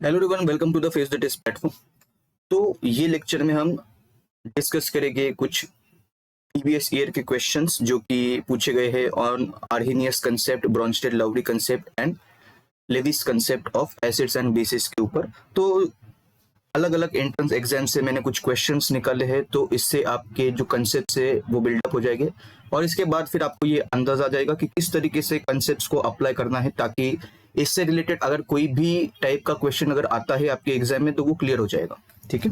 Hello everyone, welcome to the face the test platform. तो ये lecture में हम डिस्कस करेंगे कुछ प्रीवियस ईयर के क्वेश्चंस जो कि पूछे गए हैं on Arrhenius concept, Bronsted Lowry concept and Lewis concept of acids and bases के ऊपर। तो अलग अलग एंट्रेंस एग्जाम से मैंने कुछ क्वेश्चंस निकाले हैं, तो इससे आपके जो कंसेप्ट है वो बिल्डअप हो जाएंगे और इसके बाद फिर आपको ये अंदाजा आ जाएगा कि किस तरीके से कंसेप्ट्स को अप्लाई करना है, ताकि इससे रिलेटेड अगर कोई भी टाइप का क्वेश्चन अगर आता है आपके एग्जाम में तो वो क्लियर हो जाएगा। ठीक है,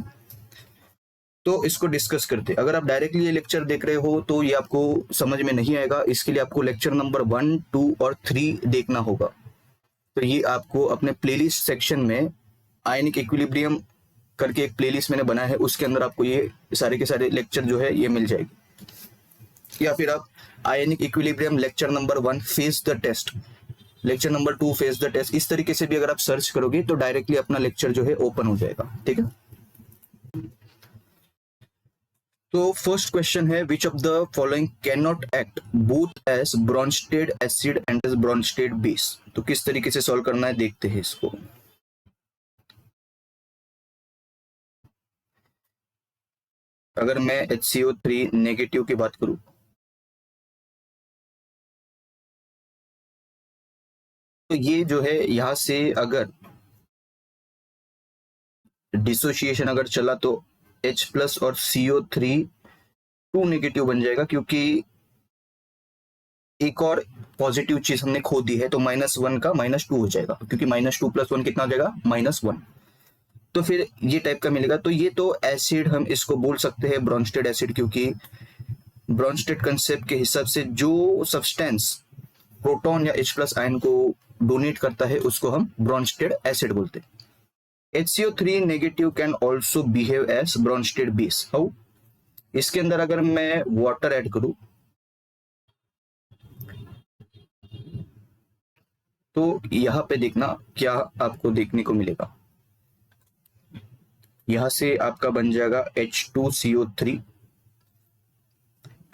तो इसको डिस्कस करते हैं। अगर आप डायरेक्टली ये लेक्चर देख रहे हो तो ये आपको समझ में नहीं आएगा, इसके लिए आपको लेक्चर नंबर 1, 2 और 3 देखना होगा। तो ये आपको अपने प्लेलिस्ट सेक्शन में आयनिक इक्विलिब्रियम करके एक प्लेलिस्ट मैंने बनाया है, उसके अंदर आपको ये सारे के सारे लेक्चर जो है ये मिल जाएगी। या फिर आप ionic equilibrium lecture number 1 face the test, lecture number 2 face the test, इस तरीके से भी अगर आप सर्च करोगे तो डायरेक्टली अपना लेक्चर जो है ओपन हो जाएगा। ठीक है, तो फर्स्ट क्वेश्चन है which of the following can not act both as Bronsted acid and as Bronsted base. तो किस तरीके से सॉल्व करना है देखते हैं इसको। अगर मैं HCO3 नेगेटिव की बात करूं तो ये जो है यहां से अगर डिसोसिएशन अगर चला तो H प्लस और CO3 2 नेगेटिव बन जाएगा, क्योंकि एक और पॉजिटिव चीज हमने खो दी है, तो -1 का -2 हो जाएगा, क्योंकि -2 + 1 कितना हो जाएगा -1। तो फिर ये टाइप का मिलेगा। तो ये तो एसिड हम इसको बोल सकते हैं ब्रॉन्स्टेड एसिड, क्योंकि ब्रॉन्स्टेड कंसेप्ट के हिसाब से जो सब्सटेंस प्रोटॉन या H+ आयन को डोनेट करता है उसको हम ब्रॉन्स्टेड एसिड बोलते हैं। HCO3 negative can also behave as Bronsted base. How? इसके अंदर अगर मैं वाटर ऐड करूं तो यहां पे देखना क्या आपको देखने को मिलेगा। यहां से आपका बन जाएगा H2CO3।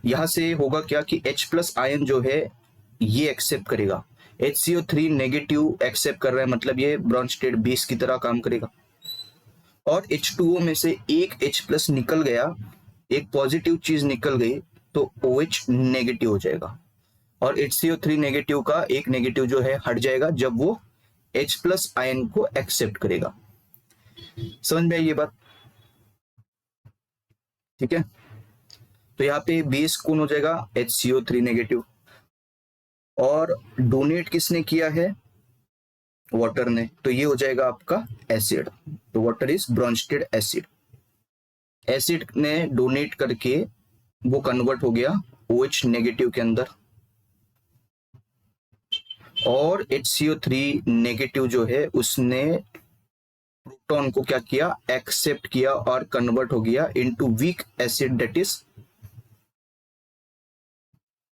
यहां से होगा क्या कि H+ आयन जो है ये एक्सेप्ट करेगा, HCO3 नेगेटिव एक्सेप्ट कर रहा है, मतलब ये ब्रॉन्स्टेड बेस की तरह काम करेगा। और H2O में से एक H+ निकल गया, एक पॉजिटिव चीज निकल गई, तो OH नेगेटिव हो जाएगा और HCO3 नेगेटिव का एक नेगेटिव जो है हट जाएगा जब वो H+ आयन को एक्सेप्ट करेगा। समझ में आई ये बात? ठीक है, तो यहाँ पे बेस कौन हो जाएगा? HCO3 negative. और डोनेट किसने किया है? वाटर ने, तो ये हो जाएगा आपका एसिड। तो water is Brønsted acid. Acid ने डोनेट करके वो कन्वर्ट हो गया OH नेगेटिव के अंदर, और HCO3 नेगेटिव जो है उसने प्रोटॉन को क्या किया? एक्सेप्ट किया और कन्वर्ट हो गया into weak acid, that is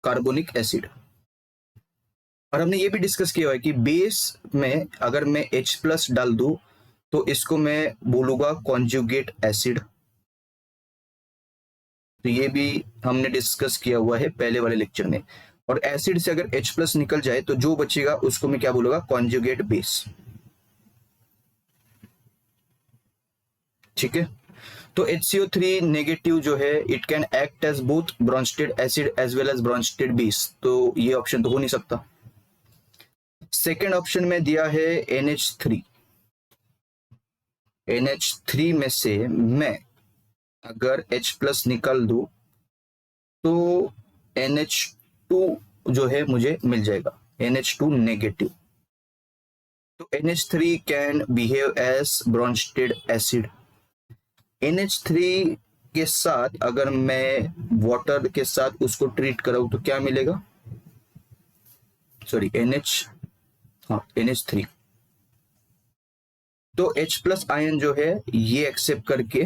carbonic acid. और हमने ये भी डिस्कस किया है कि बेस में अगर मैं H+ डाल दूं तो इसको मैं बोलूंगा कॉन्जुगेट एसिड। तो ये भी हमने डिस्कस किया हुआ है पहले वाले लेक्चर में। और एसिड से अगर H+ निकल जाए तो जो बचेगा उसको मैं क्या बोलूंगा? Conjugate base. ठीक है, तो HCO3 नेगेटिव जो है it can act as both Bronsted acid as well as Bronsted base. तो ये ऑप्शन तो हो नहीं सकता। सेकेंड ऑप्शन में दिया है NH3। NH3 में से मैं अगर H+ निकाल दूं तो NH2 जो है मुझे मिल जाएगा, NH2 नेगेटिव। तो NH3 can behave as Bronsted acid. NH3 के साथ अगर मैं वाटर के साथ उसको ट्रीट कराऊं तो क्या मिलेगा? Sorry, NH3। तो H+ आयन जो है ये एक्सेप्ट करके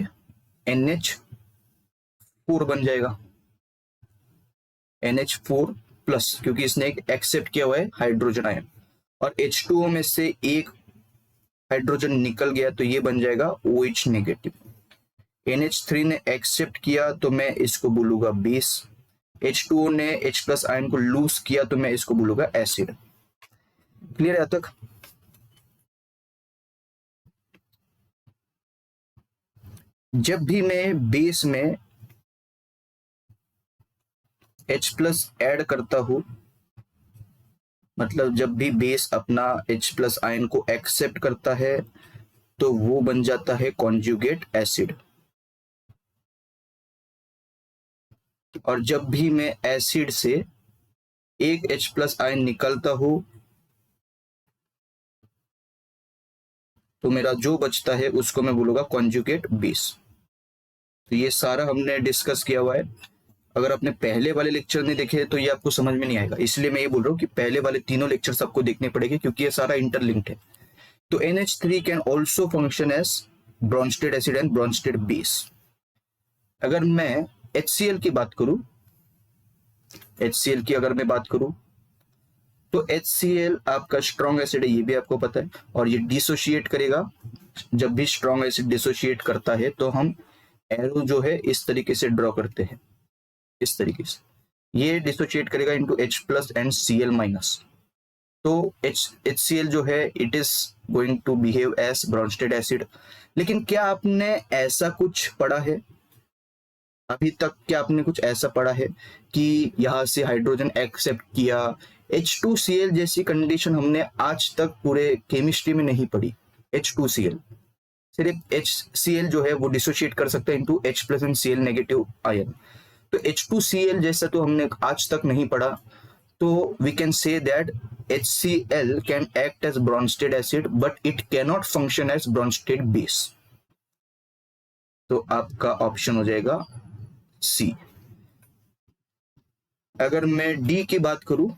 NH4 बन जाएगा, NH4+, क्योंकि इसने एक एक्सेप्ट किया हुआ है हाइड्रोजन आयन। और H2O में से एक हाइड्रोजन निकल गया तो ये बन जाएगा OH नेगेटिव। NH3 ने एक्सेप्ट किया तो मैं इसको बोलूंगा बेस। H2O ने H+ आयन को लूज किया तो मैं इसको बोलूंगा एसिड। क्लियर है तक? जब भी मैं बेस में H+ ऐड करता हूं, मतलब जब भी बेस अपना H+ आयन को एक्सेप्ट करता है तो वो बन जाता है कॉन्जुगेट एसिड। और जब भी मैं एसिड से एक H+ आयन निकलता हूं तो मेरा जो बचता है उसको मैं बोलूंगा कॉन्जुगेट बेस। तो ये सारा हमने डिस्कस किया हुआ है। अगर आपने पहले वाले लेक्चर नहीं देखे तो ये आपको समझ में नहीं आएगा, इसलिए मैं ये बोल रहा हूँ कि पहले वाले तीनों लेक्चर्स आपको देखने पड़ेंगे क्योंकि ये सारा इंटरलिंक्ड है। तो NH3 can also function as Bronsted acid and Bronsted base. अगर मैं HCl की बात करूं, HCl की अगर मैं बात करूं तो HCl आपका स्ट्रॉन्ग एसिड है, ये भी आपको पता है, और ये डिसोशिएट करेगा। जब भी स्ट्रॉन्ग एसिड डिसोशिएट करता है तो हम एरो जो है इस तरीके से ड्रॉ करते हैं, इस तरीके से ये डिसोशिएट करेगा इनटू H+ एंड Cl-। तो HCl जो है it is going to behave as Bronsted acid. लेकिन क्या आपने ऐसा कुछ पढ़ा है अभी तक, क्या आपने कुछ ऐसा पढ़ा है कि यहां से हाइड्रोजन एक्सेप्ट किया, H2Cl जैसी कंडीशन हमने आज तक पूरे केमिस्ट्री में नहीं पढ़ी। H2Cl सिर्फ HCl जो है वो डिसोशिएट कर सकता है into H+ and Cl- ion. तो H2Cl जैसा तो हमने आज तक नहीं पढ़ा। तो we can say that HCl can act as Bronsted acid but it cannot function as Bronsted base. तो आपका ऑप्शन हो जाएगा सी। अगर मैं डी की बात करूं,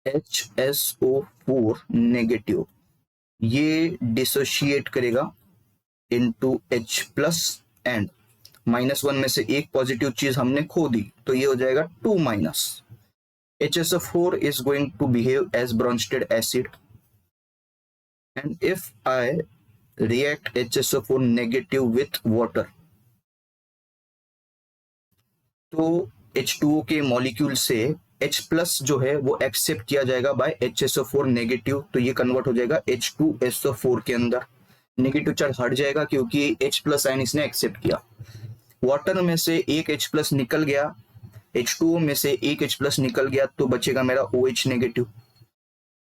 HSO4 नेगेटिव, ये डिसोशिएट करेगा इनटू H+ एंड -1 में से एक पॉजिटिव चीज हमने खो दी तो ये हो जाएगा 2-। HSO4 is going to behave as Bronsted acid, and if I react HSO4 negative with water तो H2O के मॉलिक्यूल से H+ जो है वो एक्सेप्ट किया जाएगा बाय HSO4 नेगेटिव, तो ये कन्वर्ट हो जाएगा H2SO4 के अंदर। नेगेटिव चार्ज हट जाएगा क्योंकि H+ आयन इसने एक्सेप्ट किया। वाटर में से एक H+ निकल गया, H2O में से एक H+ निकल गया तो बचेगा मेरा OH नेगेटिव।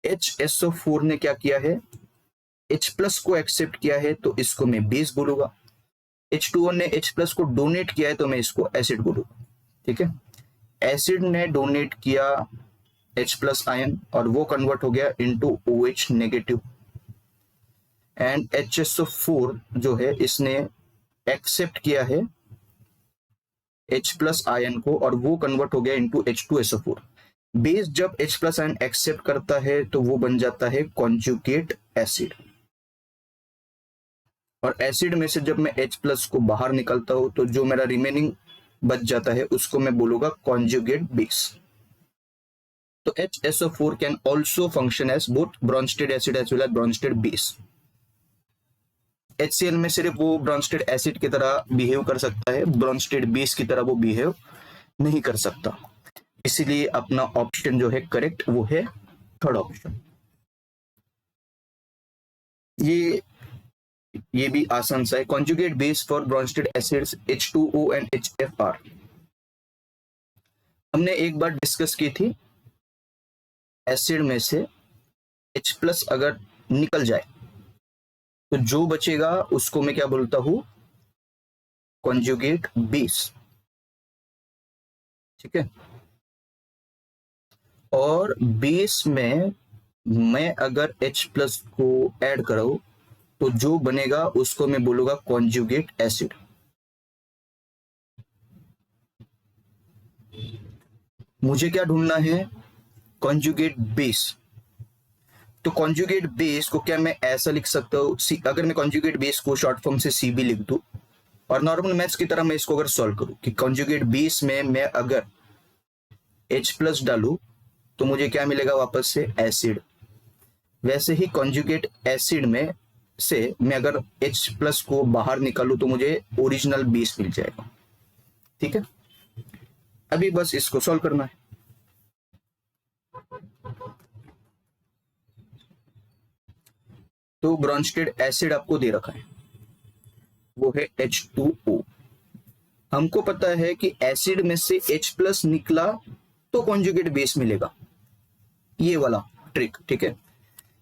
HSO4 ने क्या किया है, H+ को एक्सेप्ट किया है तो इसको मैं बेस बोलूंगा। H2O ने H+ को डोनेट किया है तो मैं इसको एसिड बोलूंगा। ठीक है, एसिड ने डोनेट किया H+ आयन और वो कन्वर्ट हो गया into OH negative, and HSO4 जो है इसने एक्सेप्ट किया है H+ आयन को और वो कन्वर्ट हो गया इनटू H2SO4। बेस जब H+ आयन एक्सेप्ट करता है तो वो बन जाता है कॉन्जुगेट एसिड, और एसिड में से जब मैं H+ को बाहर निकलता हूं तो जो मेरा रिमेनिंग बच जाता है उसको मैं बोलूंगा कॉन्जुगेट बेस। तो HSO4 can also function as both Bronsted acid as well as Bronsted base. HCl में सिर्फ वो ब्रॉन्स्टेड एसिड की तरह बिहेव कर सकता है, ब्रॉन्स्टेड बेस की तरह वो बिहेव नहीं कर सकता। इसीलिए अपना ऑप्शन जो है करेक्ट वो है थर्ड ऑप्शन। ये भी आसान सा है। Conjugate base for Brønsted acids H2O and HFR हमने एक बार डिस्कस की थी। एसिड में से H+ अगर निकल जाए तो जो बचेगा उसको मैं क्या बोलता हूं, कॉन्जुगेट बेस। ठीक है, और बेस में मैं अगर H+ को ऐड कराऊं तो जो बनेगा उसको मैं बोलूंगा कॉन्जुगेट एसिड। मुझे क्या ढूंढना है, कॉन्जुगेट बेस। तो कॉन्जुगेट बेस को क्या मैं ऐसा लिख सकता हूँ, अगर मैं कॉन्जुगेट बेस को शॉर्ट फॉर्म से CB लिख दूं और नॉर्मल मैथ्स की तरह मैं इसको अगर सॉल्व करूं कि कॉन्जुगेट बेस में मैं अगर H+ डालूं तो मुझे क्या मिलेगा वापस से एसिड। वैसे ही कॉन्जुगेट एसिड में से मैं अगर H+ को बाहर निकालूं तो मुझे ओरिजिनल बेस मिल जाएगा। ठीक है, अभी बस इसको सॉल्व करना है। तो ब्रॉन्स्टेड एसिड आपको दे रखा है, वो है H2O। हमको पता है कि एसिड में से H प्लस निकला तो कॉन्जुगेट बेस मिलेगा, ये वाला ट्रिक, ठीक है।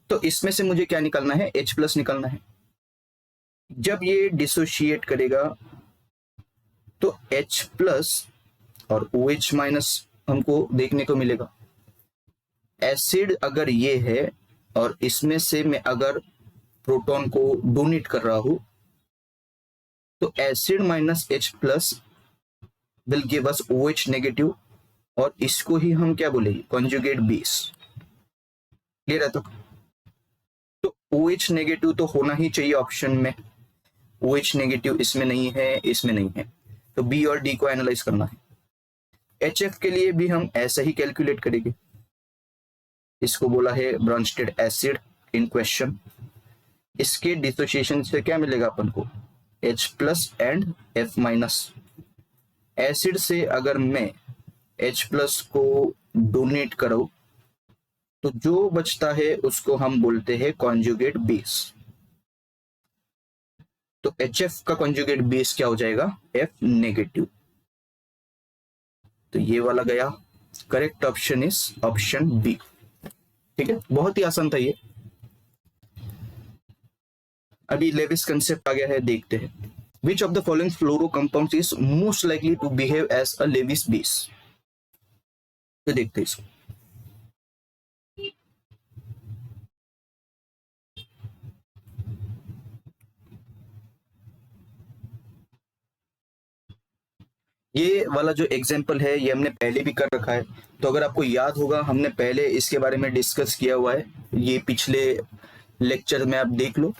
तो इसमें से मुझे क्या निकालना है, H प्लस निकालना है। जब ये डिसोशिएट करेगा तो H प्लस और OH माइनस हमको देखने को मिलेगा। एसिड अगर ये है और इसमें से मैं अगर प्रोटॉन को डोनेट कर रहा हूं तो acid minus H plus will give us OH negative, और इसको ही हम क्या बोलेंगे, कॉन्जुगेट बेस। क्लियर है? तो OH नेगेटिव तो होना ही चाहिए ऑप्शन में, OH नेगेटिव इसमें नहीं है, इसमें नहीं है, तो बी और डी को एनालाइज करना है। HF के लिए भी हम ऐसा ही कैलकुलेट करेंगे। इसको बोला है ब्रॉन्स्टेड एसिड इन क्वेश्चन। इसके डिसोसिएशन से क्या मिलेगा अपन को, H plus and F minus. Acid से अगर मैं H प्लस को डोनेट करूं तो जो बचता है उसको हम बोलते हैं कॉन्जुगेट बेस। तो HF का कॉन्जुगेट बेस क्या हो जाएगा, F नेगेटिव। तो ये वाला गया, correct option is option B. ठीक है, बहुत ही आसान था ये। अभी लेविस कंसेप्ट आ गया है, देखते हैं। Which of the following fluoro compounds is most likely to behave as a Lewis base? तो देखते हैं इसको। ये वाला जो एग्जाम्पल है ये हमने पहले भी कर रखा है, तो अगर आपको याद होगा हमने पहले इसके बारे में डिस्कस किया हुआ है, ये पिछले लेक्चर में आप देख लो,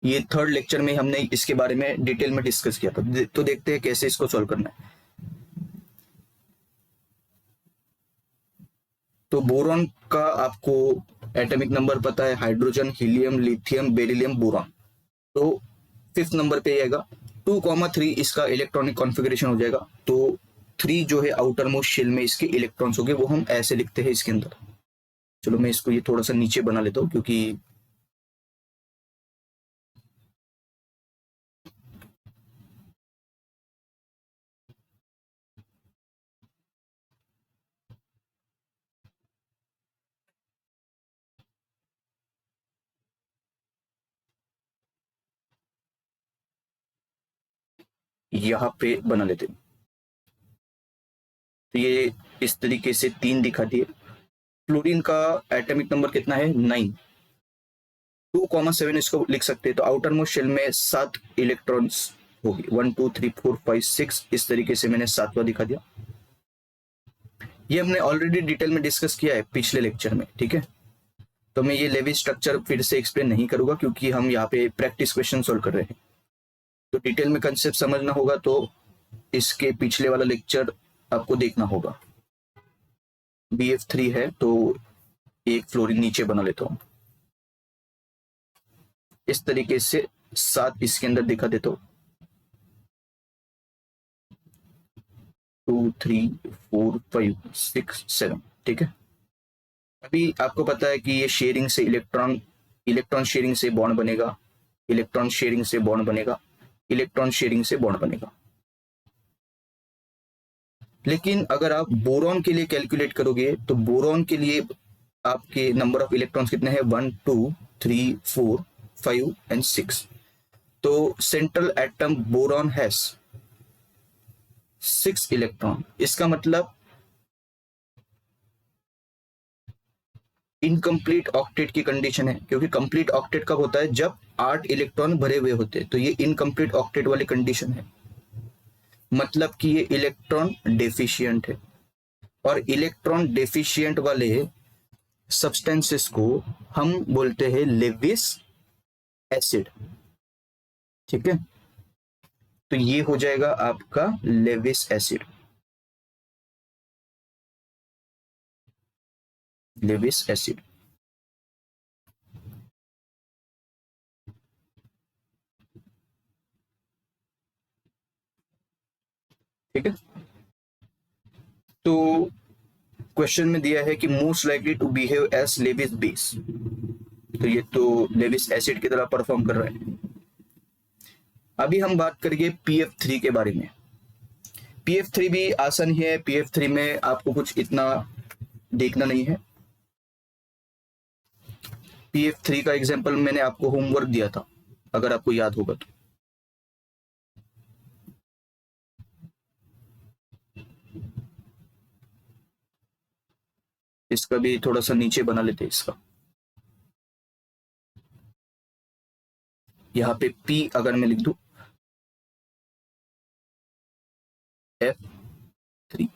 ये थर्ड लेक्चर में हमने इसके बारे में डिटेल में डिस्कस किया था। तो देखते हैं कैसे इसको सॉल्व करना है। तो बोरॉन का आपको एटॉमिक नंबर पता है, hydrogen, helium, lithium, beryllium, boron. तो 5th नंबर पे आएगा। 2,3 इसका इलेक्ट्रॉनिक कॉन्फ़िगरेशन हो जाएगा। तो 3 जो है आउटर मोस्ट शेल में इसके इलेक्ट्रॉन्स होंगे, वो हम ऐसे लिखते हैं इसके अंदर। चलो मैं इसको ये थोड़ा सा नीचे बना लेता हूँ, क्योंकि यहाँ पे बना लेते हैं। तो ये इस तरीके से 3 दिखा दिए। फ्लोरीन का एटॉमिक नंबर कितना है, 9। 2,7 इसको लिख सकते हैं। तो आउटर मोस्ट शेल में 7 इलेक्ट्रॉन्स होगी, 1 2 3 4 5 6। इस तरीके से मैंने 7वां दिखा दिया। ये हमने ऑलरेडी डिटेल में डिस्कस किया है पिछले लेक्चर में, ठीक है। तो मैं ये लेविस स्ट्रक्चर फिर से एक्सप्लेन नहीं करूंगा, क्योंकि हम यहाँ पे प्रैक्टिस क्वेश्चन सोल्व कर रहे हैं। तो डिटेल में कंसेप्ट समझना होगा तो इसके पिछले वाला लेक्चर आपको देखना होगा। BF3 है तो एक फ्लोरीन नीचे बना लेता हूं, इस तरीके से 7 इसके अंदर दिखा देता हूं। 2 3 4 5 6 7, ठीक है। अभी आपको पता है कि ये शेयरिंग से इलेक्ट्रॉन शेयरिंग से बॉन्ड बनेगा, इलेक्ट्रॉन शेयरिंग से बॉन्ड बनेगा, इलेक्ट्रॉन शेयरिंग से बॉन्ड बनेगा। लेकिन अगर आप बोरॉन के लिए कैलकुलेट करोगे तो बोरॉन के लिए आपके नंबर ऑफ इलेक्ट्रॉन्स कितने हैं, 1 2 3 4 5 एंड 6। तो central atom boron has 6 electron. इसका मतलब इनकम्प्लीट ऑक्टेट की कंडीशन है, क्योंकि कंप्लीट ऑक्टेट कब होता है, जब 8 इलेक्ट्रॉन भरे हुए होते हैं। तो ये इनकम्प्लीट ऑक्टेट वाली कंडीशन है, मतलब कि ये इलेक्ट्रॉन डेफिशिएंट है। और इलेक्ट्रॉन डेफिशिएंट वाले सब्सटेंसेस को हम बोलते हैं लेविस एसिड, ठीक है। तो ये हो जाएगा आपका लेविस एसिड, लेविस एसिड। ठीक है। तो क्वेश्चन में दिया है कि most likely to behave as Lewis base, तो ये तो लेविस एसिड की तरह परफॉर्म कर रहा है। अभी हम बात करेंगे PF3 के बारे में। PF3 भी आसान ही है। PF3 में आपको कुछ इतना देखना नहीं है। PF3 का एग्जाम्पल मैंने आपको होमवर्क दिया था, अगर आपको याद होगा तो। इसका भी थोड़ा सा नीचे बना लेते हैं इसका। यहाँ पे P अगर मैं लिख दूं F3,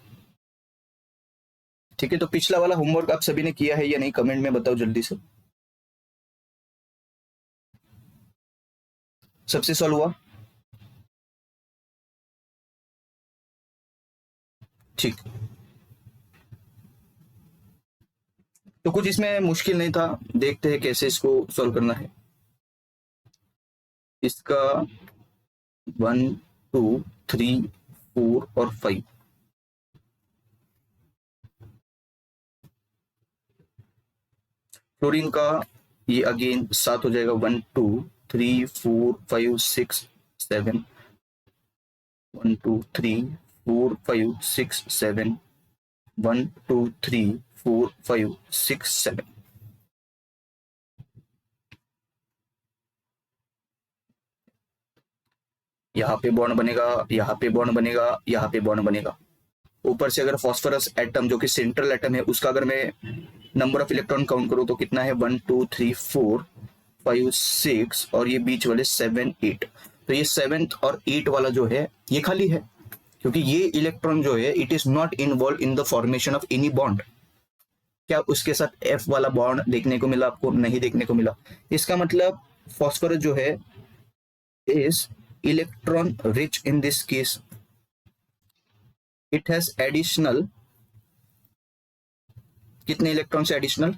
ठीक है। तो पिछला वाला होमवर्क आप सभी ने किया है या नहीं, कमेंट में बताओ जल्दी से। सबसे सॉल्व हुआ? ठीक। तो कुछ इसमें मुश्किल नहीं था, देखते हैं कैसे इसको सॉल्व करना है। इसका 1 2 3 4 और 5, फ्लोरीन का ये अगेन 7 हो जाएगा। 1 2 3 4 5 6 7, 1 2 3 4 5 6 7, 1 2 3 4 5 6 7। यहाँ पे बॉन्ड बनेगा, यहाँ पे बॉन्ड बनेगा, यहाँ पे बॉन्ड बनेगा। ऊपर से अगर फॉस्फोरस एटम जो कि सेंट्रल एटम है उसका अगर मैं नंबर ऑफ इलेक्ट्रॉन काउंट करूं तो कितना है? 1 2 3 4 5 6 और ये बीच वाले 7 8। तो ये 7th और 8 वाला जो है ये खाली है, क्योंकि ये इलेक्ट्रॉन जो है it is not involve in the formation of any bond. क्या उसके साथ F वाला बॉन्ड देखने को मिला आपको? नहीं देखने को मिला। इसका मतलब फॉस्फोरस जो है is electron rich in this case. It has additional, कितने इलेक्ट्रॉन से एडिशनल?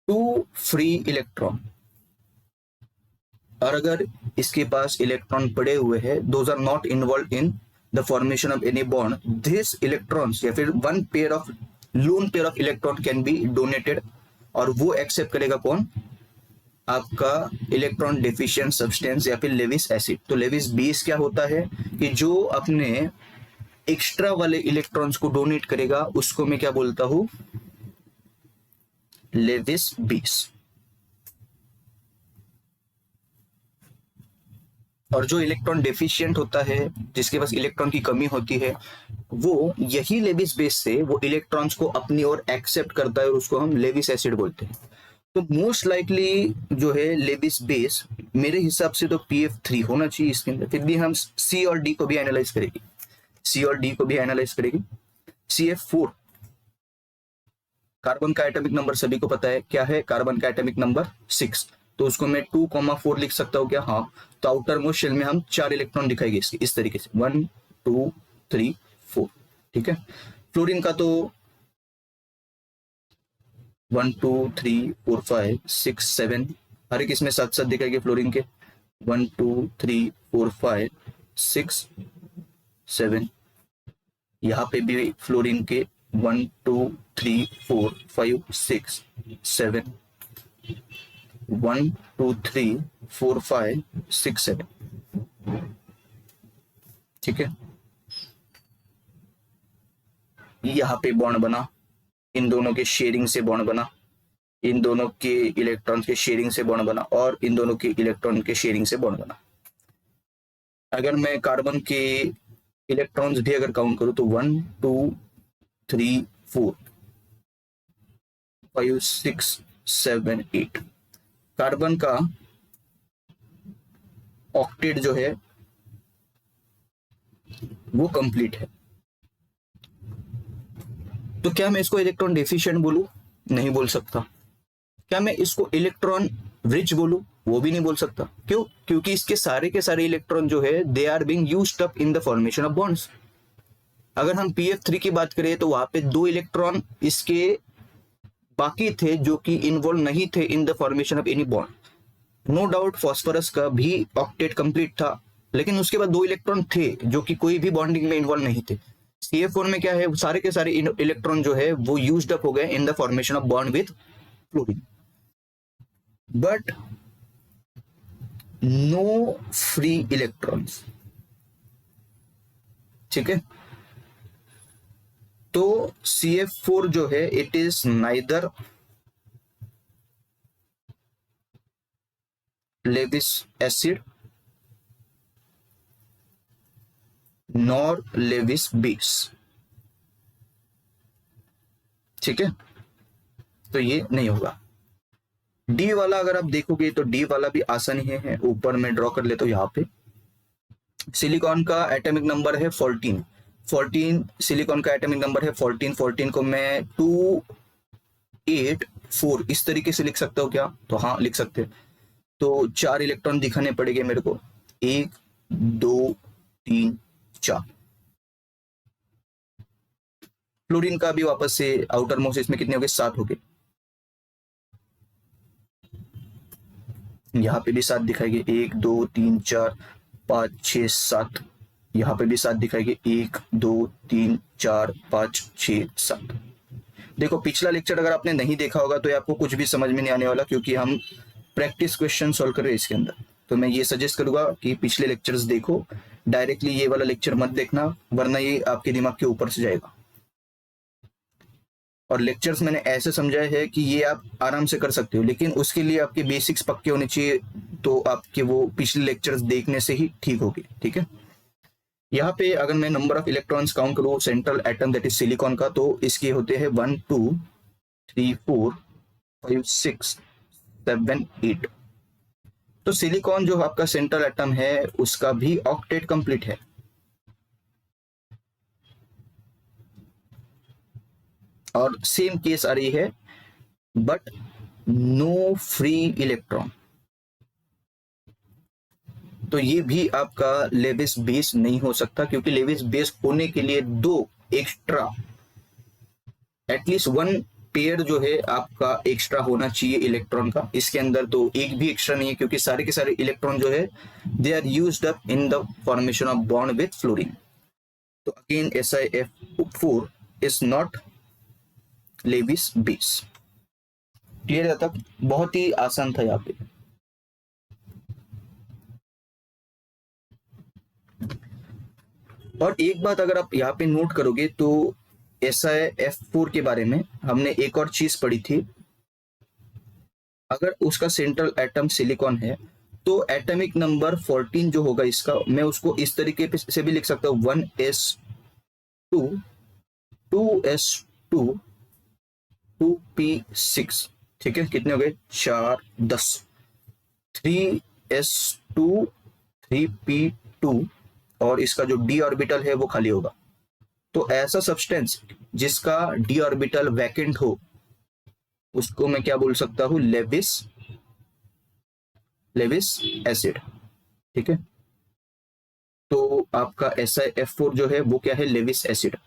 2 free electron. और अगर इसके पास इलेक्ट्रॉन पड़े हुए हैं, those are not involve in the formation of any bond, this electrons या फिर one pair of lone pair of electron can be donated. और वो एक्सेप्ट करेगा कौन? आपका इलेक्ट्रॉन डेफिशिएंट सब्सटेंस या फिर लेविस एसिड। तो लेविस बेस क्या होता है कि जो अपने एक्स्ट्रा वाले इलेक्ट्रॉन्स को डोनेट करेगा उसको मैं क्या बोलता हूं? Lewis base. और जो इलेक्ट्रॉन डेफिशिएंट होता है, जिसके पास इलेक्ट्रॉन की कमी होती है, वो यही लेविस बेस से वो इलेक्ट्रॉन्स को अपनी ओर एक्सेप्ट करता है और उसको हम लेविस एसिड बोलते हैं। तो मोस्ट लाइकली जो है लेविस बेस मेरे हिसाब से तो PF3 होना चाहिए इसके अंदर। फिर भी हम C और D को भी एनालाइज करेंगे, C और D को भी एनालाइज करेंगे। CF4 कार्बन का एटॉमिक नंबर सभी को पता है क्या है? कार्बन का एटॉमिक नंबर 6। तो उसको मैं 2,4 लिख सकता हूँ क्या? हाँ। तो आउटर मोस्ट शेल में हम 4 इलेक्ट्रॉन दिखाएंगे इसके इस तरीके से 1 2 3 4, ठीक है। फ्लोरीन का तो 1 2 3 4 5 6 7 हर एक इसमें 7 7 दिखाएंगे फ्लोरीन के। 1 2 3 4 5 6 7। यहाँ पे भी फ्लोरीन के 1 2 3 4 5 6 7, 1 2 3 4 5 6 7, ठीक है। यहाँ पे बॉन्ड बना, इन दोनों के शेयरिंग से बॉन्ड बना, इन दोनों के इलेक्ट्रॉन के शेयरिंग से बॉन्ड बना और इन दोनों के इलेक्ट्रॉन के शेयरिंग से बॉन्ड बना। अगर मैं कार्बन के इलेक्ट्रॉन्स भी अगर काउंट करूं तो 1 2 3 4 5 6 7 8। कार्बन का ऑक्टेट जो है वो कंप्लीट है। तो क्या मैं इसको इलेक्ट्रॉन डेफिशिएंट बोलूं? नहीं बोल सकता। क्या मैं इसको इलेक्ट्रॉन रिच बोलूं? वो भी नहीं बोल सकता। क्यों? क्योंकि इसके सारे के सारे इलेक्ट्रॉन जो है they are being used up in the formation of bonds. अगर हम PF3 की बात करें तो वहां पे 2 इलेक्ट्रॉन इसके बाकी थे जो कि इन्वॉल्व नहीं थे in the formation of any bond. No doubt phosphorus का भी ऑक्टेट कंप्लीट था, लेकिन उसके बाद 2 इलेक्ट्रॉन थे जो कि कोई भी बॉन्डिंग में इन्वॉल्व नहीं थे। CF4 में क्या है? सारे के सारे इलेक्ट्रॉन जो है वो यूज्ड अप हो गए in the formation of bond with fluorine. But no free electrons, ठीक है। तो CF4 जो है it is neither Lewis acid nor Lewis base, ठीक है। तो ये नहीं होगा। डी वाला अगर आप देखोगे तो डी वाला भी आसानी है, ऊपर में ड्रॉ कर लेते हो यहाँ पे। सिलिकॉन का एटॉमिक नंबर है 14, 14 सिलिकॉन का एटॉमिक नंबर है 14, 14 को मैं 284 इस तरीके से लिख सकता हूँ क्या? तो हाँ लिख सकते हैं। तो 4 इलेक्ट्रॉन दिखाने पड़ेंगे मेरे को, 1 2 3 4। फ्लोरीन का भी वापस से आउटर मोस्ट इसमें कितने हो गए? 7 हो गए। यहाँ पे भी 7 दिखाएंगे, 1 2 3 4 5 6 7। यहाँ पे भी 7 दिखाएंगे, 1 2 3 4 5 6 7। देखो पिछला लेक्चर अगर आपने नहीं देखा होगा तो आपको कुछ भी समझ में नहीं आने वाला, क्योंकि हम प्रैक्टिस क्वेश्चन सॉल्व कर रहे हैं इसके अंदर। तो मैं ये सजेस्ट करूंगा कि पिछले लेक्चर्स देखो, डायरेक्टली ये वाला लेक्चर मत देखना, वरना ये आपके दिमाग के ऊपर से जाएगा। और लेक्चर्स मैंने ऐसे समझाए हैं कि ये आप आराम से कर सकते हो, लेकिन उसके लिए आपके बेसिक्स पक्के होने चाहिए, तो आपके वो पिछले लेक्चर्स देखने से ही ठीक होगी, ठीक है। यहाँ पे अगर मैं नंबर ऑफ इलेक्ट्रॉन्स काउंट करूँ central atom that is silicon का, तो इसके होते हैं 1 2 3 4 5 6 7 8। तो सिलिकॉन जो आपका सेंट्रल एटम है उसका भी ऑक्टेट कंप्लीट है। और सेम केस आ रही है, बट नो फ्री इलेक्ट्रॉन। तो ये भी आपका लेविस बेस नहीं हो सकता, क्योंकि लेविस बेस होने के लिए 2 एक्स्ट्रा, एटलीस्ट 1 पेयर जो है आपका एक्स्ट्रा होना चाहिए इलेक्ट्रॉन का। इसके अंदर तो एक भी एक्स्ट्रा नहीं है, क्योंकि सारे के सारे इलेक्ट्रॉन जो है they are used up in the formation of bond with fluorine. तो again SiF4 is not Lewis base. Clear है तक? बहुत ही आसान था यहाँ पे। और एक बात अगर आप यहाँ पे नोट करोगे तो SiF4 के बारे में हमने एक और चीज पढ़ी थी। अगर उसका सेंट्रल एटम सिलिकॉन है तो एटॉमिक नंबर 14 जो होगा इसका, मैं उसको इस तरीके से भी लिख सकता हूँ, 1s2 2s2 2p6, ठीक है। कितने हो गए? 4 10। 3s2 3p2 और इसका जो d ऑर्बिटल है वो खाली होगा। तो ऐसा सब्सटेंस जिसका d ऑर्बिटल वैकेंट हो उसको मैं क्या बोल सकता हूं? लेविस एसिड, ठीक है। तो आपका SiF4 जो है वो क्या है? Lewis acid.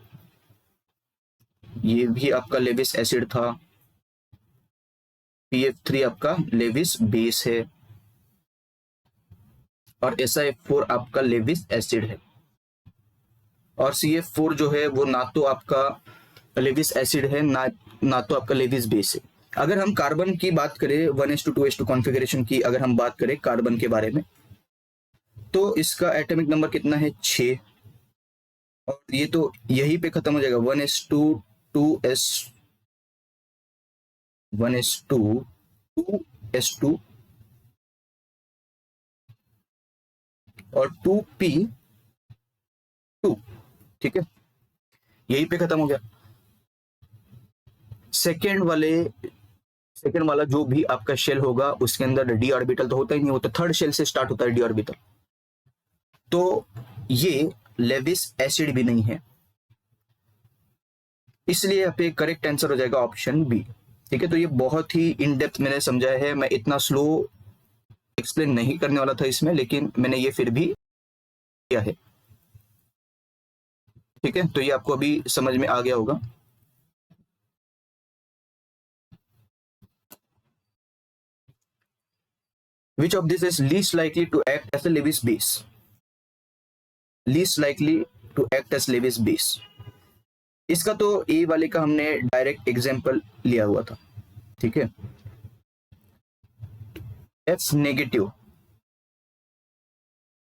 ये भी आपका लेविस एसिड था। PF3 आपका लेविस बेस है और SiF4 आपका लेविस एसिड है। और CF4 जो है वो ना तो आपका लेविस एसिड है ना तो आपका लेविस बेस है। अगर हम कार्बन की बात करें 1s2 2s2 कॉन्फ़िगरेशन की, अगर हम बात करें कार्बन के बारे में, तो इसका एटॉमिक नंबर कितना है? 6। और ये तो यहीं पे खत्म हो जाएगा, 1s2 2s 1s2 2s2 और 2p2, ठीक है। यहीं पे खत्म हो गया। सेकेंड वाला जो भी आपका शेल होगा उसके अंदर डी ऑर्बिटल तो होता ही नहीं, होता थर्ड शेल से स्टार्ट होता है डी ऑर्बिटल। तो ये लेविस एसिड भी नहीं है, इसलिए यहाँ पे करेक्ट आंसर हो जाएगा ऑप्शन बी, ठीक है। तो ये बहुत ही इन डेप्थ मैंने समझाया है, मैं इतना स्लो एक्सप्लेन नहीं करने वाला था इसमें, लेकिन मैंने ये फिर भी किया है, ठीक है। तो ये आपको अभी समझ में आ गया होगा। Which of this is least likely to act as a Lewis base? Least likely to act as Lewis base. इसका तो ए वाले का हमने डायरेक्ट एग्जांपल लिया हुआ था, ठीक है। F नेगेटिव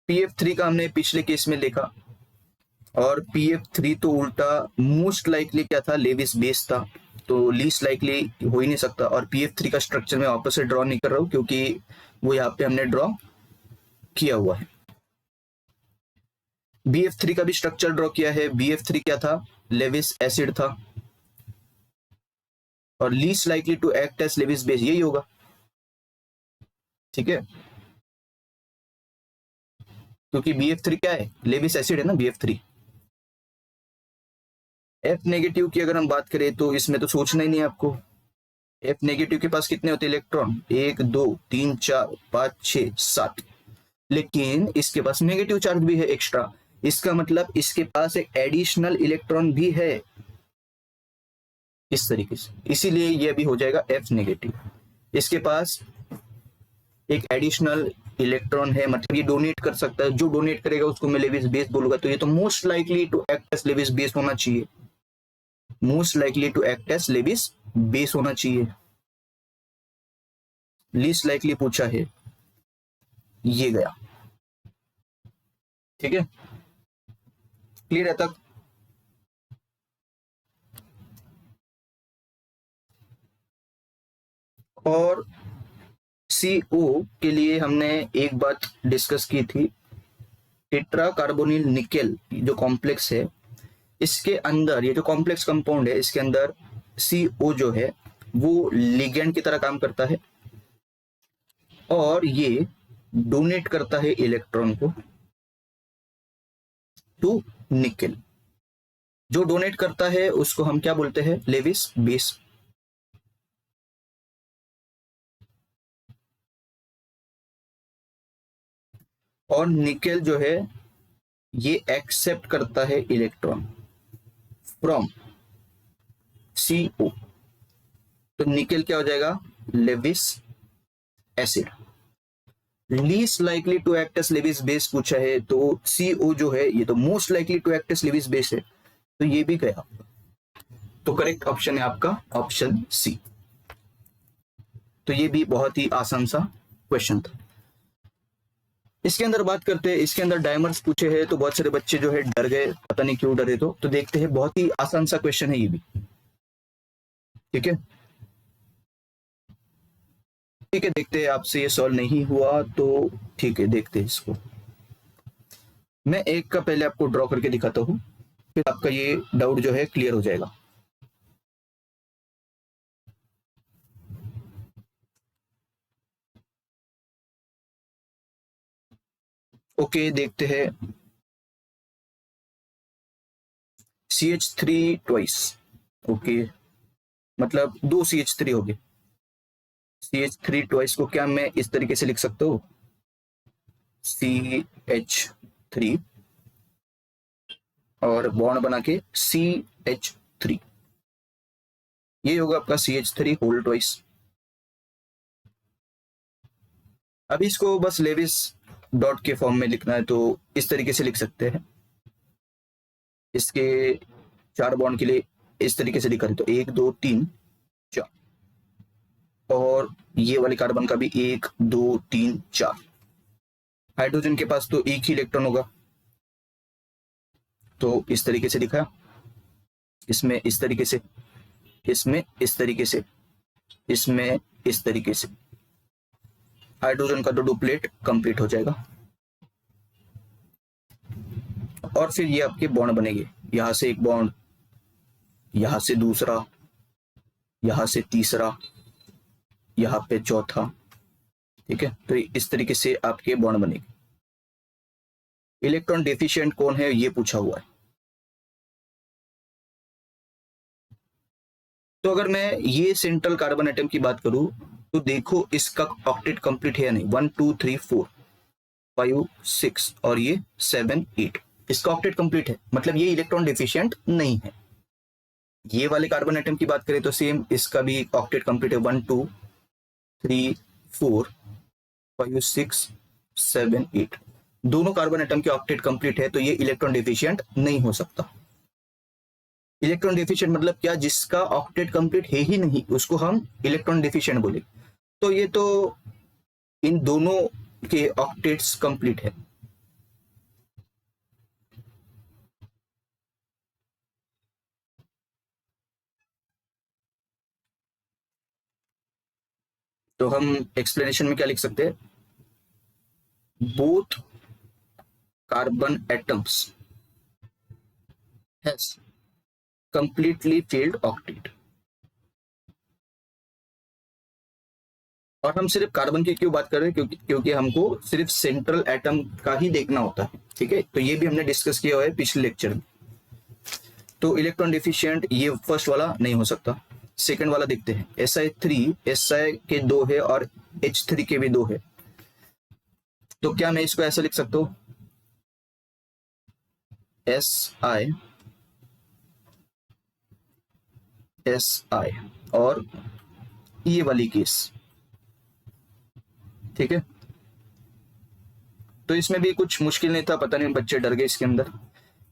PF3 का हमने पिछले केस में देखा, और PF3 तो उल्टा मोस्ट लाइकली क्या था, लेविस बेस था, तो लीस्ट लाइकली हो ही नहीं सकता। और PF3 का स्ट्रक्चर मैं वापस से ड्रॉ नहीं कर रहा हूँ क्योंकि वो यहाँ पे हमने ड्रॉ किया हुआ है। BF3 का भी स्ट्रक्चर ड्रॉ किया है। BF3 क्या था, लेविस एसिड था, और least likely to act as Lewis base यही होगा, ठीक है, क्योंकि BF3 क्या है, लेविस एसिड है ना BF3। F नेगेटिव की अगर हम बात करें तो इसमें तो सोचना ही नहीं है आपको। F नेगेटिव के पास कितने होते हैं इलेक्ट्रॉन, 1 2 3 4 5 6 7, लेकिन इसके पास नेगेटिव चार्ज भी है एक्स्ट्रा, इसका मतलब इसके पास एक एडिशनल इलेक्ट्रॉन भी है इस तरीके से, इसीलिए ये भी हो जाएगा F नेगेटिव। इसके पास एक एडिशनल इलेक्ट्रॉन है, मतलब ये डोनेट कर सकता है, जो डोनेट करेगा उसको मैं लेविस बेस बोलूंगा, तो ये तो most likely to act as Lewis base होना चाहिए, most likely to act as Lewis base होना चाहिए। लीस्ट लाइकली पूछा है, ये गया, ठीक है, क्लियर है तक। और CO के लिए हमने एक बात डिस्कस की थी, टेट्रा कार्बोनिल निकेल जो कॉम्प्लेक्स है, इसके अंदर ये जो कॉम्प्लेक्स कंपाउंड है, इसके अंदर CO जो है वो लिगेंड की तरह काम करता है, और ये डोनेट करता है इलेक्ट्रॉन को टू निकेल। जो डोनेट करता है उसको हम क्या बोलते हैं, लेविस बेस। और निकेल जो है ये एक्सेप्ट करता है इलेक्ट्रॉन फ्रॉम CO, तो निकेल क्या हो जाएगा, Lewis acid. Least likely to act as Lewis base पूछा है, तो CO जो है ये तो most likely to act as Lewis base है, तो ये भी गया, तो करेक्ट ऑप्शन है आपका ऑप्शन C। तो ये भी बहुत ही आसान सा क्वेश्चन था। इसके अंदर बात करते हैं, इसके अंदर डायमंड्स पूछे हैं, तो बहुत सारे बच्चे जो है डर गए, पता नहीं क्यों डरे, तो देखते हैं, बहुत ही आसान सा क्वेश्चन है ये भी, ठीक है, ठीक है, देखते हैं, आपसे ये सॉल्व नहीं हुआ तो ठीक है, देखते हैं इसको। मैं एक का पहले आपको ड्रॉ करके दिखाता हूं, फिर आपका ये डाउट जो है क्लियर हो जाएगा। ओके, देखते हैं, CH3 ट्वाइस, ओके, मतलब 2 CH3 हो गए। CH3 ट्वाइस को क्या मैं इस तरीके से लिख सकता हूँ, CH3 और बॉन्ड बना के CH3, ये होगा आपका CH3 होल ट्वाइस। अब इसको बस लेविस डॉट के फॉर्म में लिखना है, तो इस तरीके से लिख सकते हैं, इसके 4 बॉन्ड के लिए इस तरीके से लिखा है, तो 1 2 3 4, और ये वाले कार्बन का भी 1 2 3 4। हाइड्रोजन के पास तो एक ही इलेक्ट्रॉन होगा, तो इस तरीके से लिखा, इसमें इस तरीके से, इसमें इस तरीके से, इसमें इस तरीके से, हाइड्रोजन का तो डुप्लेट कंप्लीट हो जाएगा। और फिर ये आपके बॉन्ड बनेंगे, यहां से एक बॉन्ड, यहां से दूसरा, यहां से तीसरा, यहां पे चौथा, ठीक है, तो इस तरीके से आपके बॉन्ड बनेंगे। इलेक्ट्रॉन डेफिशिएंट कौन है ये पूछा हुआ है, तो अगर मैं ये सेंट्रल कार्बन एटम की बात करूं, तो देखो इसका ऑक्टेट कंप्लीट है या नहीं, 1 2 3 4 5 6 और ये 7 8, इसका ऑक्टेट कंप्लीट है, मतलब ये इलेक्ट्रॉन डेफिशिएंट नहीं है। ये वाले कार्बन एटम की बात करें तो सेम, इसका भी ऑक्टेट कंप्लीट है, 1 2 3 4 5 6 7 8, दोनों कार्बन एटम के ऑक्टेट कंप्लीट है, तो ये इलेक्ट्रॉन डेफिशिएंट नहीं हो सकता। इलेक्ट्रॉन डेफिशिएंट मतलब क्या, जिसका ऑक्टेट कंप्लीट है ही नहीं उसको हम इलेक्ट्रॉन डेफिशिएंट बोले, तो ये तो इन दोनों के ऑक्टेट्स कंप्लीट है, तो हम एक्सप्लेनेशन में क्या लिख सकते हैं, both carbon atoms has completely field octet. और हम सिर्फ कार्बन की क्यों बात कर रहे हैं, क्योंकि हमको सिर्फ सेंट्रल एटम का ही देखना होता है, ठीक है। तो ये भी हमने डिस्कस किया हुआ है पिछले लेक्चर में। तो इलेक्ट्रॉन डिफिशिएंट ये फर्स्ट वाला नहीं हो सकता। सेकंड वाला देखते हैं, Si3 Si के दो है और H3 के भी दो है। तो क्या मैं इसको ऐसा लिख सकता हूं, Si Si और ये वाली केस, ठीक है। तो इसमें भी कुछ मुश्किल नहीं था, पता नहीं बच्चे डर गए इसके अंदर।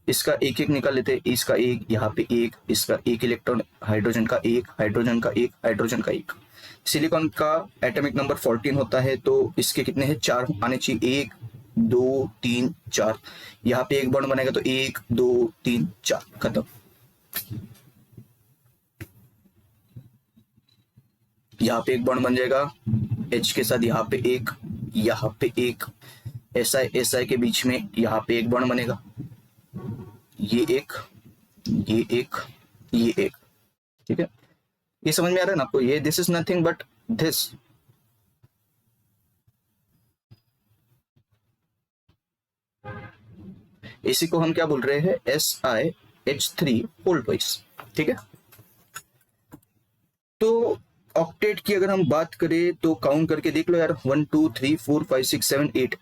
इसका एक एक निकाल लेते, इसका एक, यहाँ पे एक, इसका एक इलेक्ट्रॉन, हाइड्रोजन का एक, हाइड्रोजन का एक, हाइड्रोजन का एक। सिलिकॉन का एटॉमिक नंबर 14 होता है, तो इसके कितने हैं, 4 आने चाहिए, 1 2 3 4। यहाँ पे एक बॉन्ड बनेगा तो 1 2 3 4, खत्म। यहाँ पे एक बॉन्ड बन जाएगा H के साथ, यहाँ पे एक, यहाँ पे एक, SI के बीच में यहाँ पे एक बॉन्ड बनेगा, ये एक, ये एक, ये एक, ठीक है। ये समझ में आ रहा है ना आपको, ये this is nothing but this. इसी को हम क्या बोल रहे हैं, SiH3 होल ट्वाइस, ठीक है। तो ऑक्टेट की अगर हम बात करें तो काउंट करके देख लो यार, 1 2 3 4 5 6 7 8।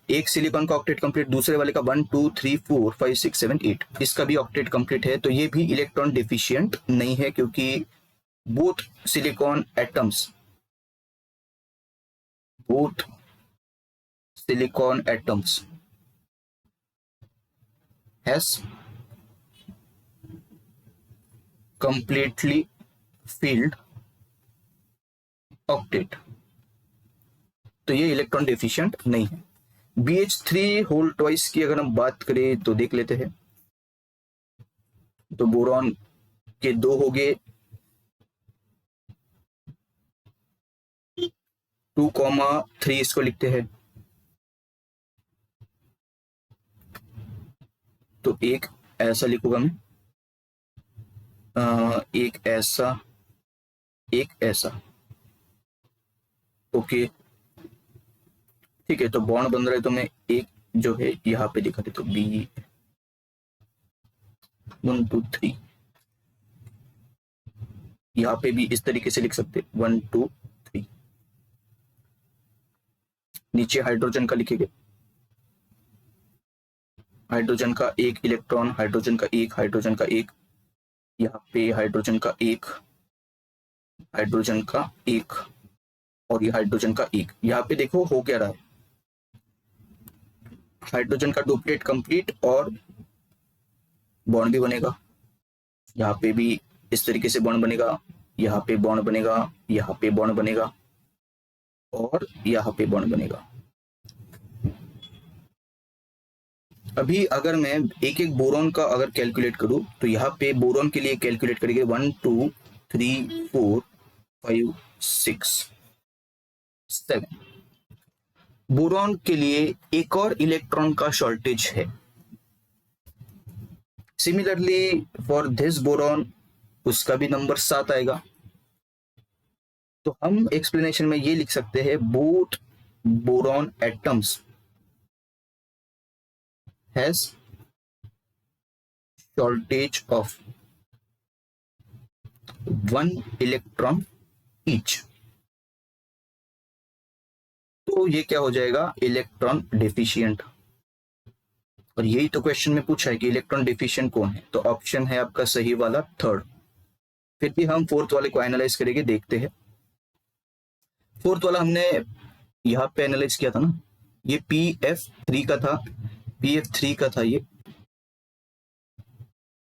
एक सिलिकॉन का ऑक्टेट कंप्लीट, दूसरे वाले का 1 2 3 4 5 6 7 8, इसका भी ऑक्टेट कंप्लीट है। तो ये भी इलेक्ट्रॉन डिफिशिएंट नहीं है, क्योंकि both silicon atoms, both silicon atoms has completely field octet. तो ये इलेक्ट्रॉन डिफिशिएंट नहीं है। BH3 होल ट्वाइस की अगर हम बात करें तो देख लेते हैं। तो बोरॉन के दो हो गए, 2,3 इसको लिखते हैं। तो एक ऐसा लिखूंगा मैं, एक ऐसा, एक ऐसा, ओके, ठीक है। तो बॉन्ड बन रहा है, तो मैं एक जो है यहाँ पे दिखा देता हूँ, B1 2 3। यहाँ पे भी इस तरीके से लिख सकते 1 2 3। नीचे हाइड्रोजन का लिखेंगे, हाइड्रोजन का एक इलेक्ट्रॉन, हाइड्रोजन का एक, हाइड्रोजन का एक, यहाँ पे हाइड्रोजन का एक, हाइड्रोजन का एक, और ये हाइड्रोजन का एक। यहाँ पे देखो हो क्या रहा है, हाइड्रोजन का डुप्लीकेट कंप्लीट और बॉन्ड भी बनेगा। यहाँ पे भी इस तरीके से बॉन्ड बनेगा, यहाँ पे बॉन्ड बनेगा, यहाँ पे बॉन्ड बनेगा, और यहाँ पे बॉन्ड बनेगा। अभी अगर मैं एक एक बोरॉन का अगर कैलकुलेट करूं, तो यहाँ पे बोरॉन के लिए कैलकुलेट करेंगे 1 2 3 4 5 6 7। बोरॉन के लिए एक और इलेक्ट्रॉन का शॉर्टेज है। सिमिलरली फॉर दिस बोरॉन, उसका भी नंबर 7 आएगा। तो हम एक्सप्लेनेशन में ये लिख सकते हैं, both boron atoms has shortage of 1 electron each. तो ये क्या हो जाएगा, इलेक्ट्रॉन डिफिशिएंट। और यही तो क्वेश्चन में पूछा है कि इलेक्ट्रॉन डिफिशिएंट कौन है, तो ऑप्शन है आपका सही वाला थर्ड। फिर भी हम फोर्थ वाले को एनालाइज करेंगे, देखते हैं। फोर्थ वाला हमने यहाँ पे एनालाइज किया था ना, ये PF3 का था, PF3 का था ये,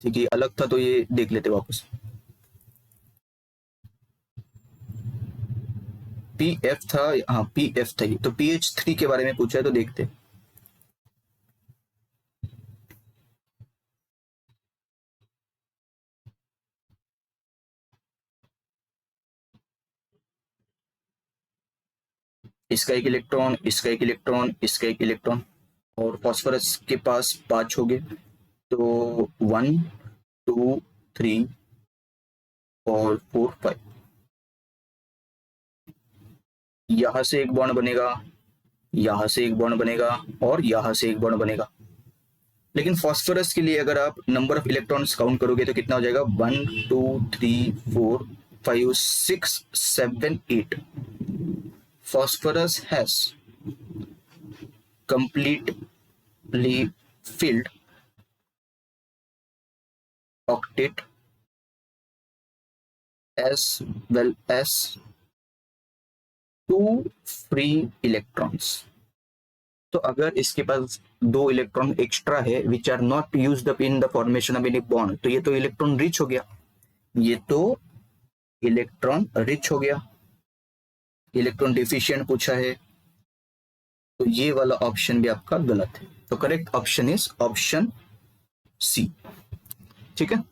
ठीक है। अलग था तो ये देख लेते वापस। PF था, हाँ PF था ये, तो PH3 के बारे में पूछा है, तो देखते हैं। इसका एक इलेक्ट्रॉन, इसका एक इलेक्ट्रॉन, इसका एक इलेक्ट्रॉन, और फॉस्फोरस के पास 5 हो गए। तो 1 2 3 और 4 5, यहां से एक बॉन्ड बनेगा, यहां से एक बॉन्ड बनेगा और यहां से एक बॉन्ड बनेगा। लेकिन फॉस्फोरस के लिए अगर आप नंबर ऑफ इलेक्ट्रॉन्स काउंट करोगे तो कितना हो जाएगा, 1 2 3 4 5 6 7 8। phosphorus has completely filled octet as well as 2 free electrons। तो अगर इसके पास 2 इलेक्ट्रॉन एक्स्ट्रा है which are not used up in the formation of any bond, तो ये तो इलेक्ट्रॉन रिच हो गया, ये तो इलेक्ट्रॉन रिच हो गया। इलेक्ट्रॉन डिफिशिएंट पूछा है, तो ये वाला ऑप्शन भी आपका गलत है। तो correct option is option C. ठीक है,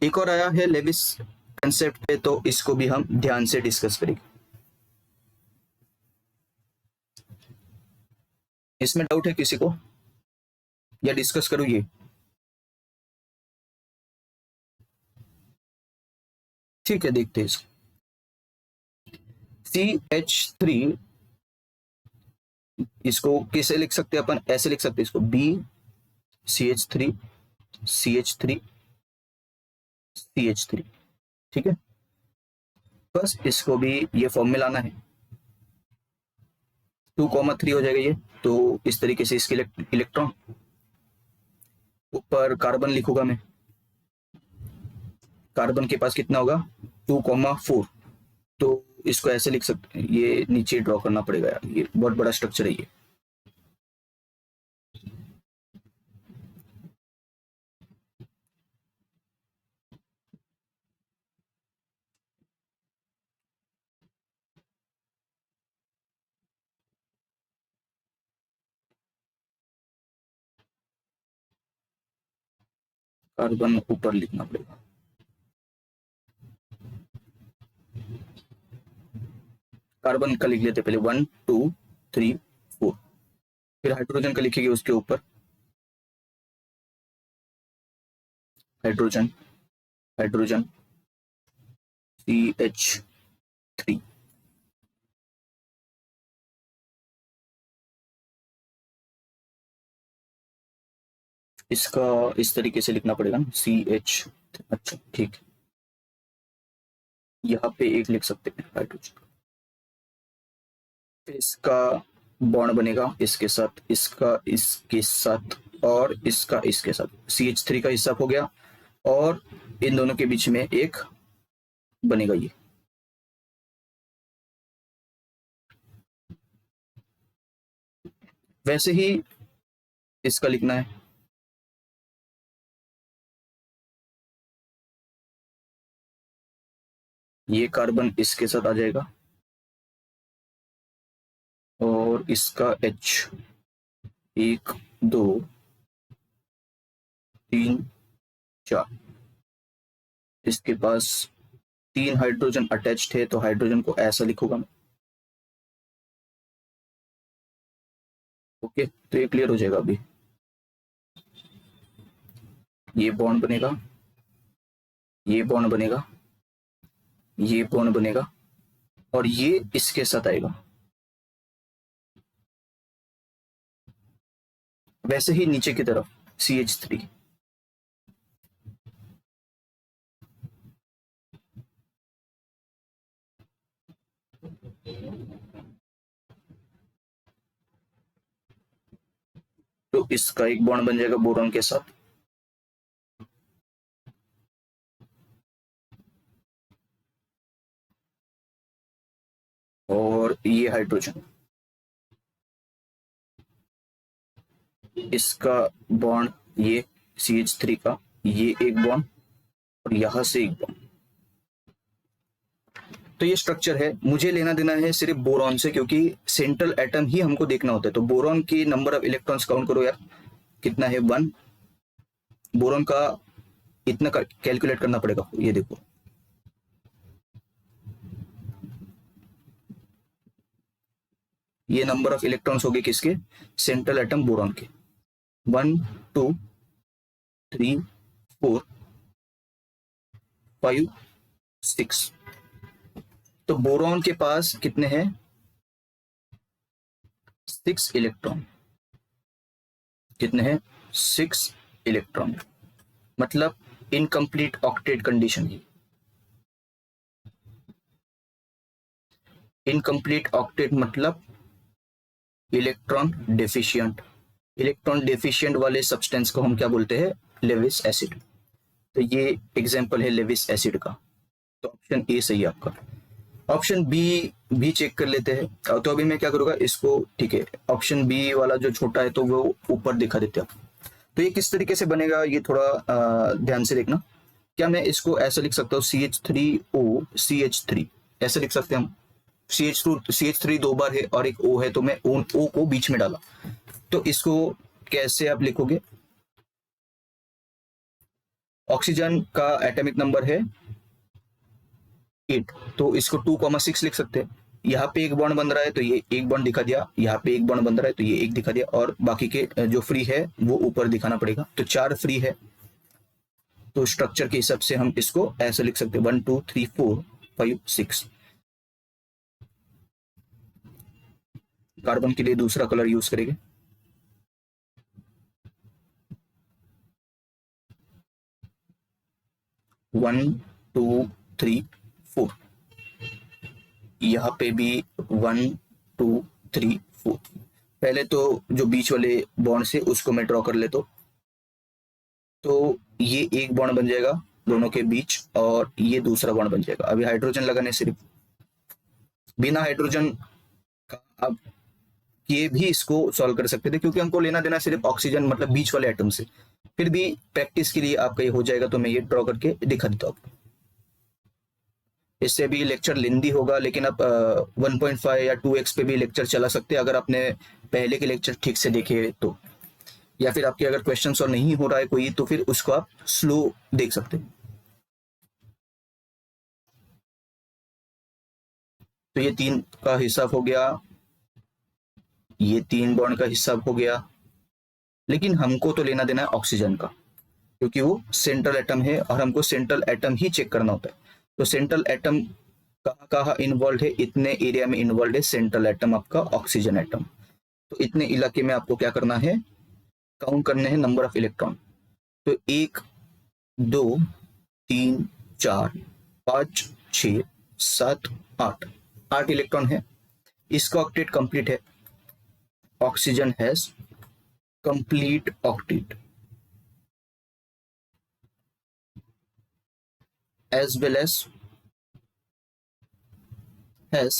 एक और आया है लेविस कंसेप्ट पे, तो इसको भी हम ध्यान से डिस्कस करेंगे। इसमें डाउट है किसी को या डिस्कस करूं ये? ठीक है, देखते हैं इसको। CH3, इसको कैसे लिख सकते हैं अपन, ऐसे लिख सकते हैं इसको, BCH3 CH3 CH3। ठीक है, बस इसको भी ये फॉर्म में लाना है, 2,3 हो जाएगा ये। तो इस तरीके से इसके इलेक्ट्रॉन, ऊपर कार्बन लिखूंगा मैं, कार्बन के पास कितना होगा, 2,4। तो इसको ऐसे लिख सकते हैं, ये नीचे ड्रॉ करना पड़ेगा यार, ये बहुत बड़ा स्ट्रक्चर है ये। कार्बन ऊपर लिखना पड़ेगा, कार्बन का लिख लेते पहले, 1 2 3 4, फिर हाइड्रोजन का लिखेंगे उसके ऊपर, हाइड्रोजन हाइड्रोजन CH3। इसका इस तरीके से लिखना पड़ेगा ना, CH। अच्छा ठीक है, यहाँ पे एक लिख सकते हैं हाइड्रोजन, फिर इसका बॉन्ड बनेगा इसके साथ, इसका इसके साथ, और इसका इसके साथ, CH3 का हिस्सा हो गया, और इन दोनों के बीच में एक बनेगा ये। वैसे ही इसका लिखना है, ये कार्बन इसके साथ आ जाएगा, और इसका H 1 2 3 4, इसके पास 3 हाइड्रोजन अटैच्ड है, तो हाइड्रोजन को ऐसा लिखूंगा मैं। ओके, तो ये क्लियर हो जाएगा। अभी ये बॉन्ड बनेगा, ये बॉन्ड बनेगा, ये बॉन्ड बनेगा, और ये इसके साथ आएगा। वैसे ही नीचे की तरफ CH3, तो इसका एक बॉन्ड बन जाएगा बोरॉन के साथ, और ये हाइड्रोजन, इसका बॉन्ड, ये CH3 का ये एक बॉन्ड, और यहां से एक बॉन्ड। तो ये स्ट्रक्चर है, मुझे लेना देना है सिर्फ बोरॉन से, क्योंकि सेंट्रल एटम ही हमको देखना होता है। तो बोरॉन की नंबर ऑफ इलेक्ट्रॉन्स काउंट करो यार, कितना है, 1। बोरॉन का इतना कैलकुलेट करना पड़ेगा, ये देखो ये नंबर ऑफ इलेक्ट्रॉन्स हो गए किसके, सेंट्रल एटम बोरॉन के, 1 2 3 4 5 6। तो बोरॉन के पास कितने हैं, 6 इलेक्ट्रॉन। कितने हैं, 6 इलेक्ट्रॉन, मतलब इनकम्प्लीट ऑक्टेट कंडीशन ही। इनकम्प्लीट ऑक्टेट मतलब इलेक्ट्रॉन डेफिशिएंट। इलेक्ट्रॉन डेफिशिएंट वाले सब्सटेंस को हम क्या बोलते हैं, लेविस एसिड। तो ये एग्जांपल है लेविस एसिड का। तो ऑप्शन ए सही है आपका। ऑप्शन बी भी चेक कर लेते हैं। तो अभी मैं क्या करूंगा इसको, ठीक है, ऑप्शन बी वाला जो छोटा है तो वो ऊपर दिखा देते हैं। तो ये किस तरीके से बनेगा ये थोड़ा ध्यान से देखना। क्या मैं इसको ऐसा लिख सकता हूँ, CH3O ऐसा लिख सकते हैं हम। CH3 दो बार है और एक O है, तो मैं O को बीच में डाला। तो इसको कैसे आप लिखोगे, ऑक्सीजन का एटॉमिक नंबर है 8, तो इसको 2,6 लिख सकते हैं। यहाँ पे एक बॉन्ड बन रहा है तो ये एक बॉन्ड दिखा दिया, यहाँ पे एक बॉन्ड बन रहा है तो ये एक दिखा दिया, और बाकी के जो फ्री है वो ऊपर दिखाना पड़ेगा। तो 4 फ्री है, तो स्ट्रक्चर के हिसाब से हम इसको ऐसे लिख सकते हैं 1 2 3 4 5 6। कार्बन के लिए दूसरा कलर यूज करेंगे। वन 2 3 4, यहाँ पे भी 1 2 3 4। पहले तो जो बीच वाले बॉन्ड से उसको मैं ड्रॉ कर लेता हूं। तो ये एक बॉन्ड बन जाएगा दोनों के बीच, और ये दूसरा बॉन्ड बन जाएगा। अभी हाइड्रोजन लगाने सिर्फ, बिना हाइड्रोजन का आप ये भी इसको सॉल्व कर सकते थे, क्योंकि हमको लेना देना सिर्फ ऑक्सीजन मतलब बीच वाले एटम से। फिर भी प्रैक्टिस के लिए आपका ये हो जाएगा, तो मैं ये ड्रॉ करके दिखा देता हूँ। इससे भी लेक्चर लेंदी होगा, लेकिन आप 1.5 या 2x पे भी लेक्चर चला सकते हैं अगर आपने पहले के लेक्चर ठीक से देखे तो। या फिर आपके अगर क्वेश्चन सॉल्व नहीं हो रहा है कोई, तो फिर उसको आप स्लो देख सकते हैं। तो ये 3 का हिसाब हो गया, ये 3 बॉन्ड का हिसाब हो गया, लेकिन हमको तो लेना देना है ऑक्सीजन का, क्योंकि वो सेंट्रल एटम है और हमको सेंट्रल एटम ही चेक करना होता है। तो सेंट्रल एटम कहाँ कहाँ इन्वॉल्व है, इतने एरिया में इन्वॉल्व है सेंट्रल एटम आपका ऑक्सीजन एटम। तो इतने इलाके में आपको क्या करना है, काउंट करने हैं नंबर ऑफ इलेक्ट्रॉन। तो 1 2 3 4 5 6 7 8, 8 इलेक्ट्रॉन है। इसका ऑक्टेट कंप्लीट है। Oxygen has complete octet as well as has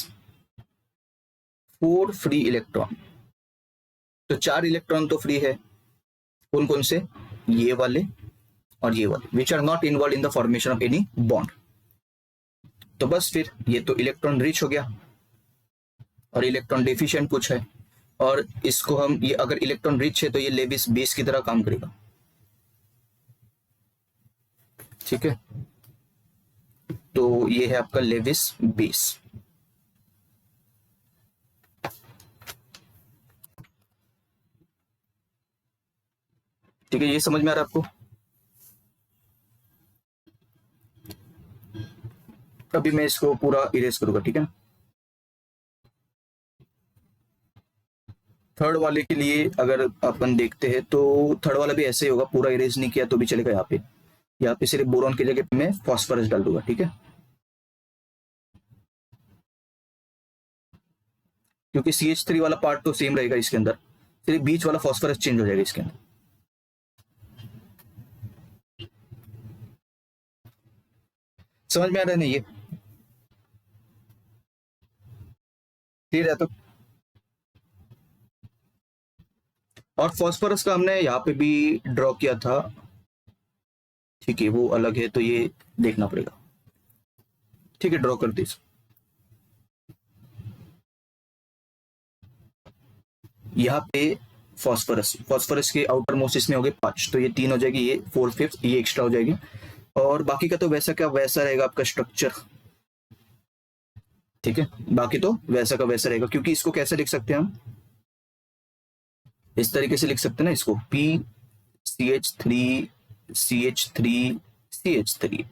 4 free electron. तो 4 इलेक्ट्रॉन तो फ्री है, कौन कौन से, ये वाले और ये वाले, which are not involve in the formation of any bond. तो बस फिर ये तो इलेक्ट्रॉन रिच हो गया, और इलेक्ट्रॉन डेफिशिएंट कुछ है, और इसको हम, ये अगर इलेक्ट्रॉन रिच है तो ये लेविस बेस की तरह काम करेगा। ठीक है, तो ये है आपका लेविस बेस। ठीक है, ये समझ में आ रहा है आपको। अभी मैं इसको पूरा इरेज करूंगा, ठीक है। थर्ड वाले के लिए अगर अपन देखते हैं तो थर्ड वाला भी ऐसे ही होगा, पूरा इरेज नहीं किया तो भी चलेगा। यहाँ पे सिर्फ बोरॉन की जगह पे मैं फॉस्फोरस डाल दूंगा, ठीक है, क्योंकि CH3 वाला पार्ट तो सेम रहेगा इसके अंदर, सिर्फ बीच वाला फॉस्फोरस चेंज हो जाएगा इसके अंदर। समझ में आ रहा है नहीं ये, क्लियर है। तो और फॉस्फोरस का हमने यहाँ पे भी ड्रॉ किया था, ठीक है, वो अलग है तो ये देखना पड़ेगा। ठीक है, ड्रॉ कर दीजिए। यहाँ पे फॉस्फोरस के आउटर मोस्ट इसमें हो गए 5, तो ये 3 हो जाएगी, ये 4/5 ये एक्स्ट्रा हो जाएगी, और बाकी का तो वैसा क्या वैसा रहेगा आपका स्ट्रक्चर। ठीक है, बाकी तो वैसा का वैसा रहेगा, क्योंकि इसको कैसे लिख सकते हैं हम, इस तरीके से लिख सकते हैं ना इसको, PCH3 CH3 CH3।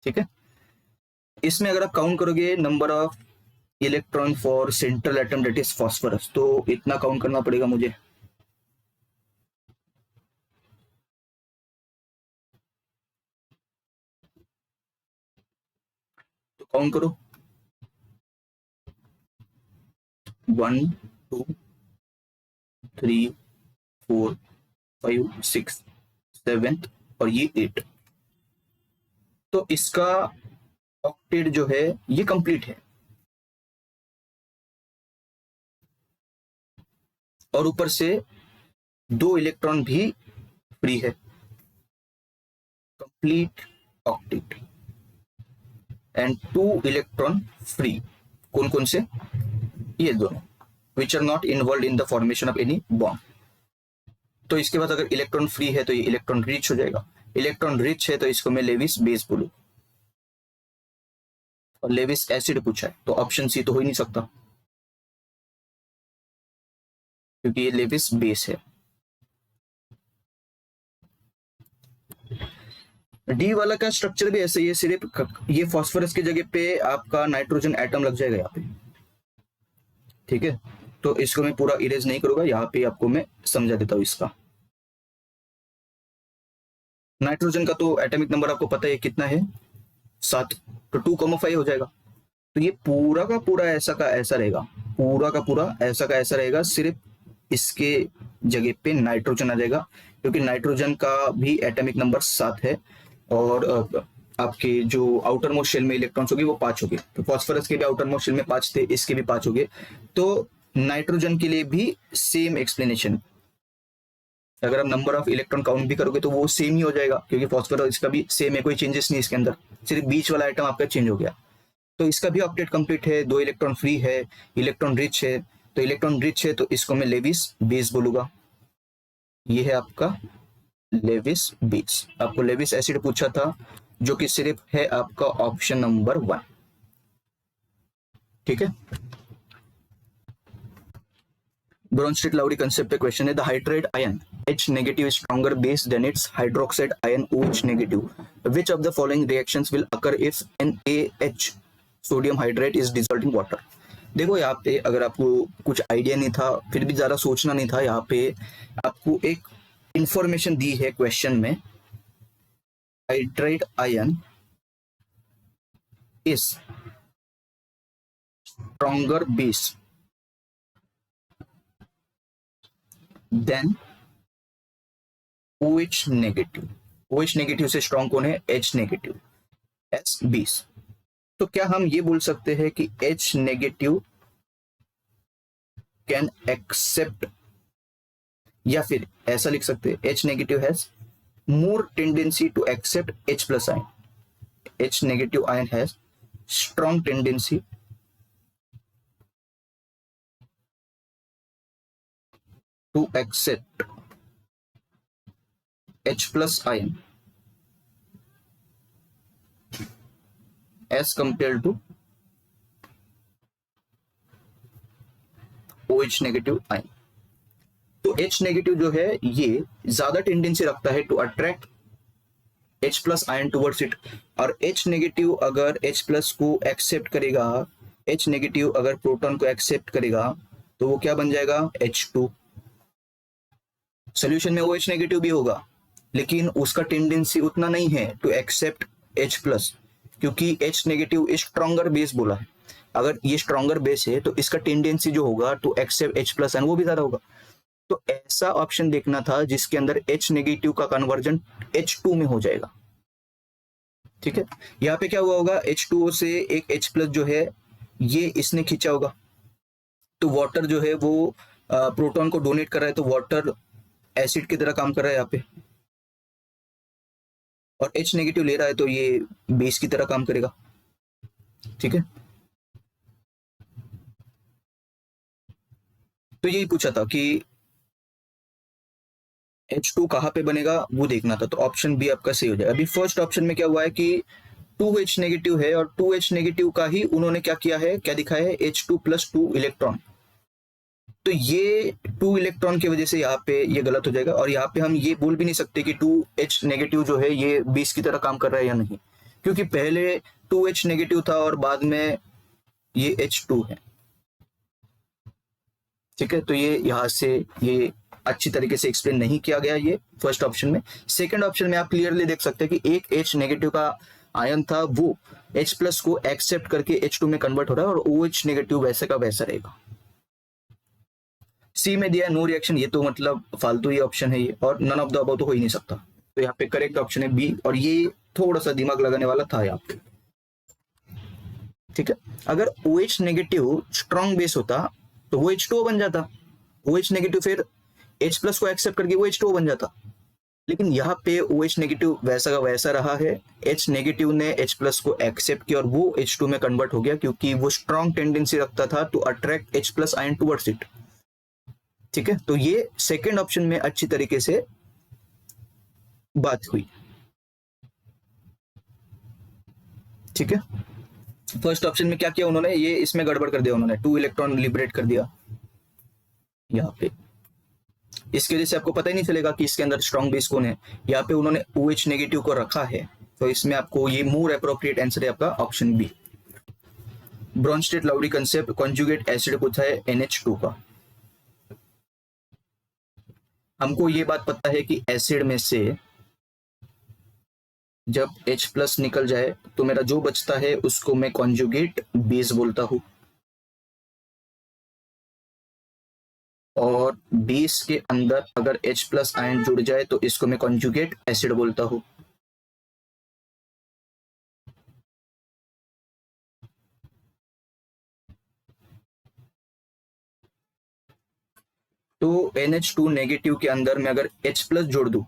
ठीक है, इसमें अगर आप काउंट करोगे number of electron for central atom that is phosphorus, तो इतना काउंट करना पड़ेगा मुझे। तो काउंट करो, 1 2 3 4 5 6 7 और ये 8। तो इसका ऑक्टेट जो है ये कंप्लीट है, और ऊपर से 2 इलेक्ट्रॉन भी फ्री है, complete octet and 2 electron free. कौन कौन से, ये दोनों, which are not involve in the formation of any bond. तो इसके बाद अगर इलेक्ट्रॉन फ्री है तो ये इलेक्ट्रॉन रिच हो जाएगा, इलेक्ट्रॉन रिच है तो इसको मैं लेविस बेस बोलूं, और लेविस एसिड पूछा है तो ऑप्शन सी तो हो ही नहीं सकता, क्योंकि ये लेविस बेस है। डी वाला का स्ट्रक्चर भी ऐसे ही है, सिर्फ ये फास्फोरस की जगह पे आपका नाइट्रोजन एटम लग जाएगा यहाँ पे। ठीक है, तो इसको मैं पूरा इरेज नहीं करूंगा, यहाँ पे आपको मैं समझा देता हूँ इसका। नाइट्रोजन का तो एटॉमिक नंबर आपको पता है कितना है, 7, तो 2,5 हो जाएगा। तो ये पूरा का पूरा ऐसा का ऐसा रहेगा, पूरा का पूरा ऐसा का ऐसा रहेगा, सिर्फ इसके जगह पे नाइट्रोजन आ जाएगा, क्योंकि नाइट्रोजन का भी एटॉमिक नंबर 7 है, और आपके जो आउटर मोस्ट शेल में इलेक्ट्रॉन्स होगी वो 5 हो गए। तो फॉस्फोरस के भी आउटर मोस्ट शेल में 5 थे, इसके भी 5 हो गए। तो नाइट्रोजन के लिए भी सेम एक्सप्लेनेशन, अगर आप नंबर ऑफ इलेक्ट्रॉन काउंट भी करोगे तो वो सेम ही हो जाएगा, क्योंकि फॉस्फोरस इसका भी सेम है, कोई चेंजेस नहीं इसके अंदर, सिर्फ बीच वाला आइटम आपका चेंज हो गया। तो इसका भी ऑक्टेट कंप्लीट है, 2 इलेक्ट्रॉन फ्री है, इलेक्ट्रॉन रिच है। तो इलेक्ट्रॉन रिच है तो इसको मैं लेविस बेस बोलूंगा, ये है आपका लेविस बेस। आपको लेविस एसिड पूछा था, जो कि सिर्फ है आपका ऑप्शन नंबर 1। ठीक है, ब्रोंस्टेड लाउडी कंसेप्ट पे क्वेश्चन है, the hydride ion H negative is stronger base than its hydroxide ion OH negative. Which of the following reactions will occur if NaH sodium hydride is dissolved in water? देखो यहाँ पे अगर आपको कुछ idea नहीं था, फिर भी ज्यादा सोचना नहीं था, यहाँ पे आपको एक इंफॉर्मेशन दी है क्वेश्चन में, hydride ion is stronger base than OH negative. OH negative से स्ट्रॉन्ग कौन है, H नेगेटिव, S20। तो क्या हम ये बोल सकते हैं कि H नेगेटिव कैन एक्सेप्ट, या फिर ऐसा लिख सकते हैं H negative has more tendency to accept H plus ion, H negative ion has strong tendency to accept H plus ion as compared to OH negative ion. तो H negative जो है ये ज्यादा टेंडेंसी रखता है to attract H plus ion towards it, और H negative अगर H plus को एक्सेप्ट करेगा, H नेगेटिव अगर प्रोटॉन को एक्सेप्ट करेगा तो वो क्या बन जाएगा, H2। सोल्यूशन में OH नेगेटिव भी होगा, लेकिन उसका टेंडेंसी उतना नहीं है टू एक्सेप्ट H प्लस, क्योंकि H नेगेटिव स्ट्रॉन्गर बेस बोला है। अगर ये स्ट्रॉन्गर बेस है तो इसका टेंडेंसी जो होगा to accept H plus and वो भी ज्यादा होगा। तो ऐसा ऑप्शन देखना था जिसके अंदर H नेगेटिव का कन्वर्जन H2 में हो जाएगा। ठीक है, यहाँ पे क्या हुआ होगा, H2O से एक H प्लस जो है ये इसने खींचा होगा, तो वाटर जो है वो प्रोटॉन को डोनेट कर रहा है, तो वाटर एसिड की तरह काम कर रहा है यहाँ पे, और H नेगेटिव ले रहा है तो ये बेस की तरह काम करेगा। ठीक है, तो यही पूछा था कि H2 कहाँ पे बनेगा वो देखना था, तो ऑप्शन बी आपका सही हो जाएगा। अभी फर्स्ट ऑप्शन में क्या हुआ है कि 2H नेगेटिव है और 2H नेगेटिव का ही उन्होंने क्या किया है, क्या दिखाया है, H2+2 इलेक्ट्रॉन। तो ये 2 इलेक्ट्रॉन की वजह से यहाँ पे ये गलत हो जाएगा, और यहाँ पे हम ये बोल भी नहीं सकते कि 2H नेगेटिव जो है ये 20 की तरह काम कर रहा है या नहीं, क्योंकि पहले 2H नेगेटिव था और बाद में ये H2 है। ठीक है, तो ये यहाँ से ये अच्छी तरीके से एक्सप्लेन नहीं किया गया ये फर्स्ट ऑप्शन में। सेकंड ऑप्शन में आप क्लियरली देख सकते हैं कि एक H नेगेटिव का आयन था वो H+ को एक्सेप्ट करके H2 में कन्वर्ट हो रहा है और OH नेगेटिव वैसे का वैसा रहेगा। सी में दिया नो रिएक्शन, ये तो मतलब फालतू ही ऑप्शन है ये, और नन ऑफ द अबव तो हो ही नहीं सकता। तो यहाँ पे करेक्ट ऑप्शन है बी, और ये थोड़ा सा दिमाग लगाने वाला था यहाँ पे। ठीक है, अगर OH नेगेटिव स्ट्रॉन्ग बेस होता तो वो H2O बन जाता, OH नेगेटिव फिर H+ को एक्सेप्ट करके वो H2O बन जाता। लेकिन यहाँ पे OH नेगेटिव वैसा का वैसा रहा है, H नेगेटिव ने H+ को एक्सेप्ट किया और वो H2 में कन्वर्ट हो गया, क्योंकि वो स्ट्रॉन्ग टेंडेंसी रखता था to attract H+ ion towards it. ठीक है, तो ये सेकेंड ऑप्शन में अच्छी तरीके से बात हुई। ठीक है, फर्स्ट ऑप्शन में क्या किया उन्होंने, ये इसमें गड़बड़ कर दिया उन्होंने, 2 इलेक्ट्रॉन लिबरेट कर दिया यहाँ पे। इसकी वजह से आपको पता ही नहीं चलेगा कि इसके अंदर स्ट्रॉन्ग बेस कौन है। यहाँ पे उन्होंने OH नेगेटिव को रखा है, तो इसमें आपको ये मोर अप्रोप्रिएट आंसर है आपका option B. Bronsted Lowry concept conjugate acid पूछा है NH2 का। हमको ये बात पता है कि एसिड में से जब H+ निकल जाए तो मेरा जो बचता है उसको मैं कॉन्जुगेट बेस बोलता हूं, और बेस के अंदर अगर H+ आयन जुड़ जाए तो इसको मैं कॉन्जुगेट एसिड बोलता हूं। तो NH2 नेगेटिव के अंदर मैं अगर H+ जोड़ दूं,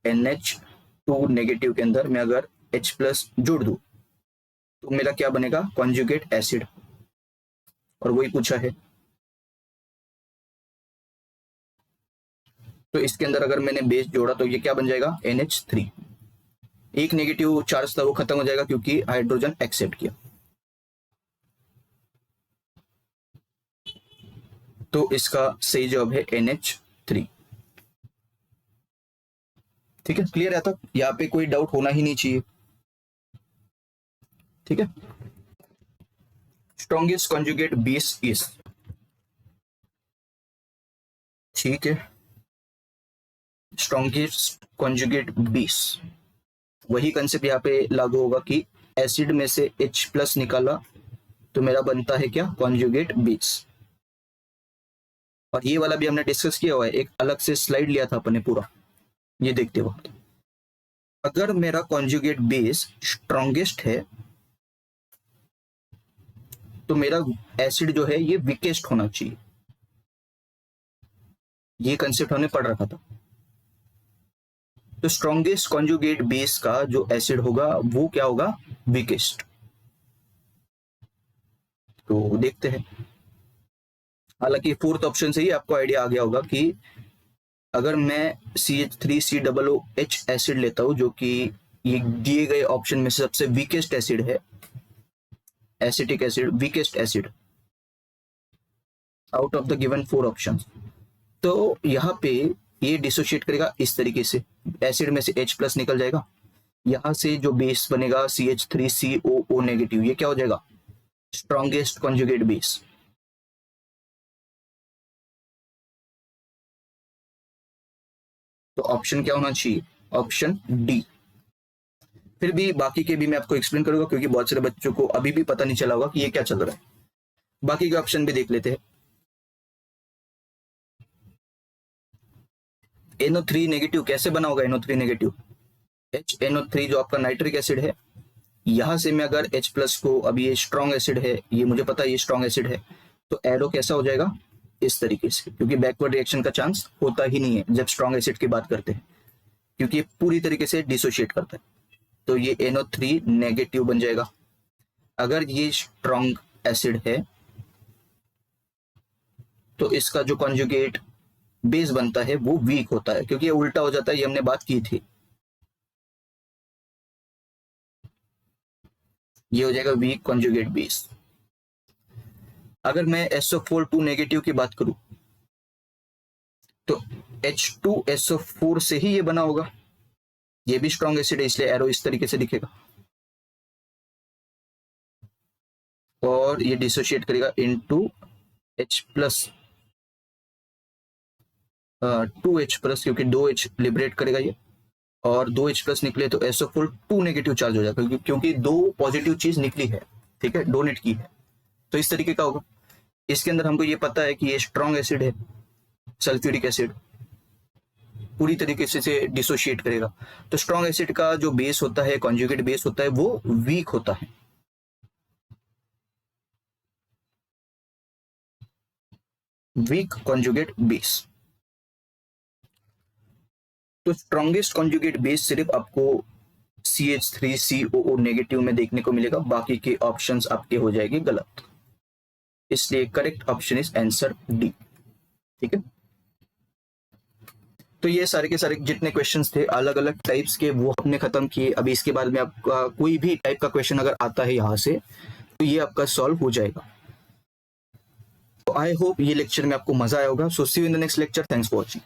NH2 नेगेटिव के अंदर मैं अगर H+ जोड़ दूं तो मेरा क्या बनेगा, कॉन्जुगेट एसिड, और वही पूछा है। तो इसके अंदर अगर मैंने बेस जोड़ा तो ये क्या बन जाएगा, NH3। एक नेगेटिव चार्ज था वो खत्म हो जाएगा क्योंकि हाइड्रोजन एक्सेप्ट किया। तो इसका सही जवाब है NH3। ठीक है, क्लियर है, तक यहाँ पे कोई डाउट होना ही नहीं चाहिए। ठीक है, स्ट्रॉन्गेस्ट कॉन्जुगेट बेस इज, ठीक है, स्ट्रॉन्गेस्ट कॉन्जुगेट बेस, वही कंसेप्ट यहाँ पे लागू होगा कि एसिड में से H+ निकाला तो मेरा बनता है क्या, कॉन्जुगेट बेस। और ये वाला भी हमने डिस्कस किया हुआ है, एक अलग से स्लाइड लिया था अपने पूरा, ये देखते वक्त। अगर मेरा कॉन्जुगेट बेस स्ट्रॉन्गेस्ट है तो मेरा एसिड जो है ये वीकेस्ट होना चाहिए, ये कंसेप्ट हमने पढ़ रखा था। तो स्ट्रॉन्गेस्ट कॉन्जुगेट बेस का जो एसिड होगा वो क्या होगा, वीकेस्ट। तो देखते हैं, हालांकि फोर्थ ऑप्शन से ही आपको आइडिया आ गया होगा कि अगर मैं CH3COOH एसिड लेता हूं जो कि ये दिए गए ऑप्शन में सबसे वीकेस्ट एसिड है, acetic acid weakest acid out of the given 4 options, तो यहाँ पे ये डिसोशिएट करेगा इस तरीके से, एसिड में से H+ निकल जाएगा, यहां से जो बेस बनेगा CH3COO नेगेटिव, ये क्या हो जाएगा, स्ट्रॉन्गेस्ट कॉन्जुगेट बेस। तो ऑप्शन क्या होना चाहिए, ऑप्शन डी। फिर भी बाकी के भी मैं आपको एक्सप्लेन करूंगा क्योंकि बहुत सारे बच्चों को अभी भी पता नहीं चला होगा कि ये क्या चल रहा है। बाकी के ऑप्शन भी देख लेते हैं। NO3 नेगेटिव कैसे बना होगा, NO3 नेगेटिव, HNO3 जो आपका नाइट्रिक एसिड है, यहां से मैं अगर H+ को, अब ये स्ट्रॉन्ग एसिड है, ये मुझे पता है ये स्ट्रॉन्ग एसिड है, तो एरो कैसा हो जाएगा, इस तरीके से, क्योंकि बैकवर्ड रिएक्शन का चांस होता ही नहीं है जब स्ट्रॉन्ग एसिड की बात करते हैं, क्योंकि ये पूरी तरीके से डिसोशिएट करता है। तो ये NO3 नेगेटिव बन जाएगा। अगर ये स्ट्रॉन्ग एसिड है तो इसका जो कॉन्जुगेट बेस बनता है वो वीक होता है, क्योंकि ये उल्टा हो जाता है, ये हमने बात की थी। ये हो जाएगा वीक कॉन्जुगेट बेस। अगर मैं SO4 2 नेगेटिव की बात करूं तो H2SO4 से ही ये बना होगा, ये भी स्ट्रॉन्ग एसिड है इसलिए एरो इस तरीके से दिखेगा, और ये डिसोशिएट करेगा into H plus 2H plus, क्योंकि 2H लिबरेट करेगा ये, और 2H प्लस निकले तो SO4 2 नेगेटिव चार्ज हो जाएगा, क्योंकि 2 पॉजिटिव चीज निकली है, ठीक है, डोनेट की है, तो इस तरीके का होगा। इसके अंदर हमको ये पता है कि ये स्ट्रॉन्ग एसिड है, सल्फ्यूरिक एसिड पूरी तरीके से डिसोशिएट करेगा। तो स्ट्रॉन्ग एसिड का जो बेस होता है, कॉन्जुगेट बेस होता है, वो वीक होता है। Weak conjugate base. तो स्ट्रॉन्गेस्ट कॉन्जुगेट बेस सिर्फ आपको CH3COO नेगेटिव में देखने को मिलेगा, बाकी के ऑप्शंस आपके हो जाएंगे गलत, इसलिए correct option is answer D. ठीक है, तो ये सारे के सारे जितने क्वेश्चंस थे अलग अलग टाइप्स के वो हमने खत्म किए। अभी इसके बाद में आपका कोई भी टाइप का क्वेश्चन अगर आता है यहाँ से तो ये आपका सॉल्व हो जाएगा। तो आई होप ये लेक्चर में आपको मजा आया होगा। So see you in the next lecture. Thanks for watching.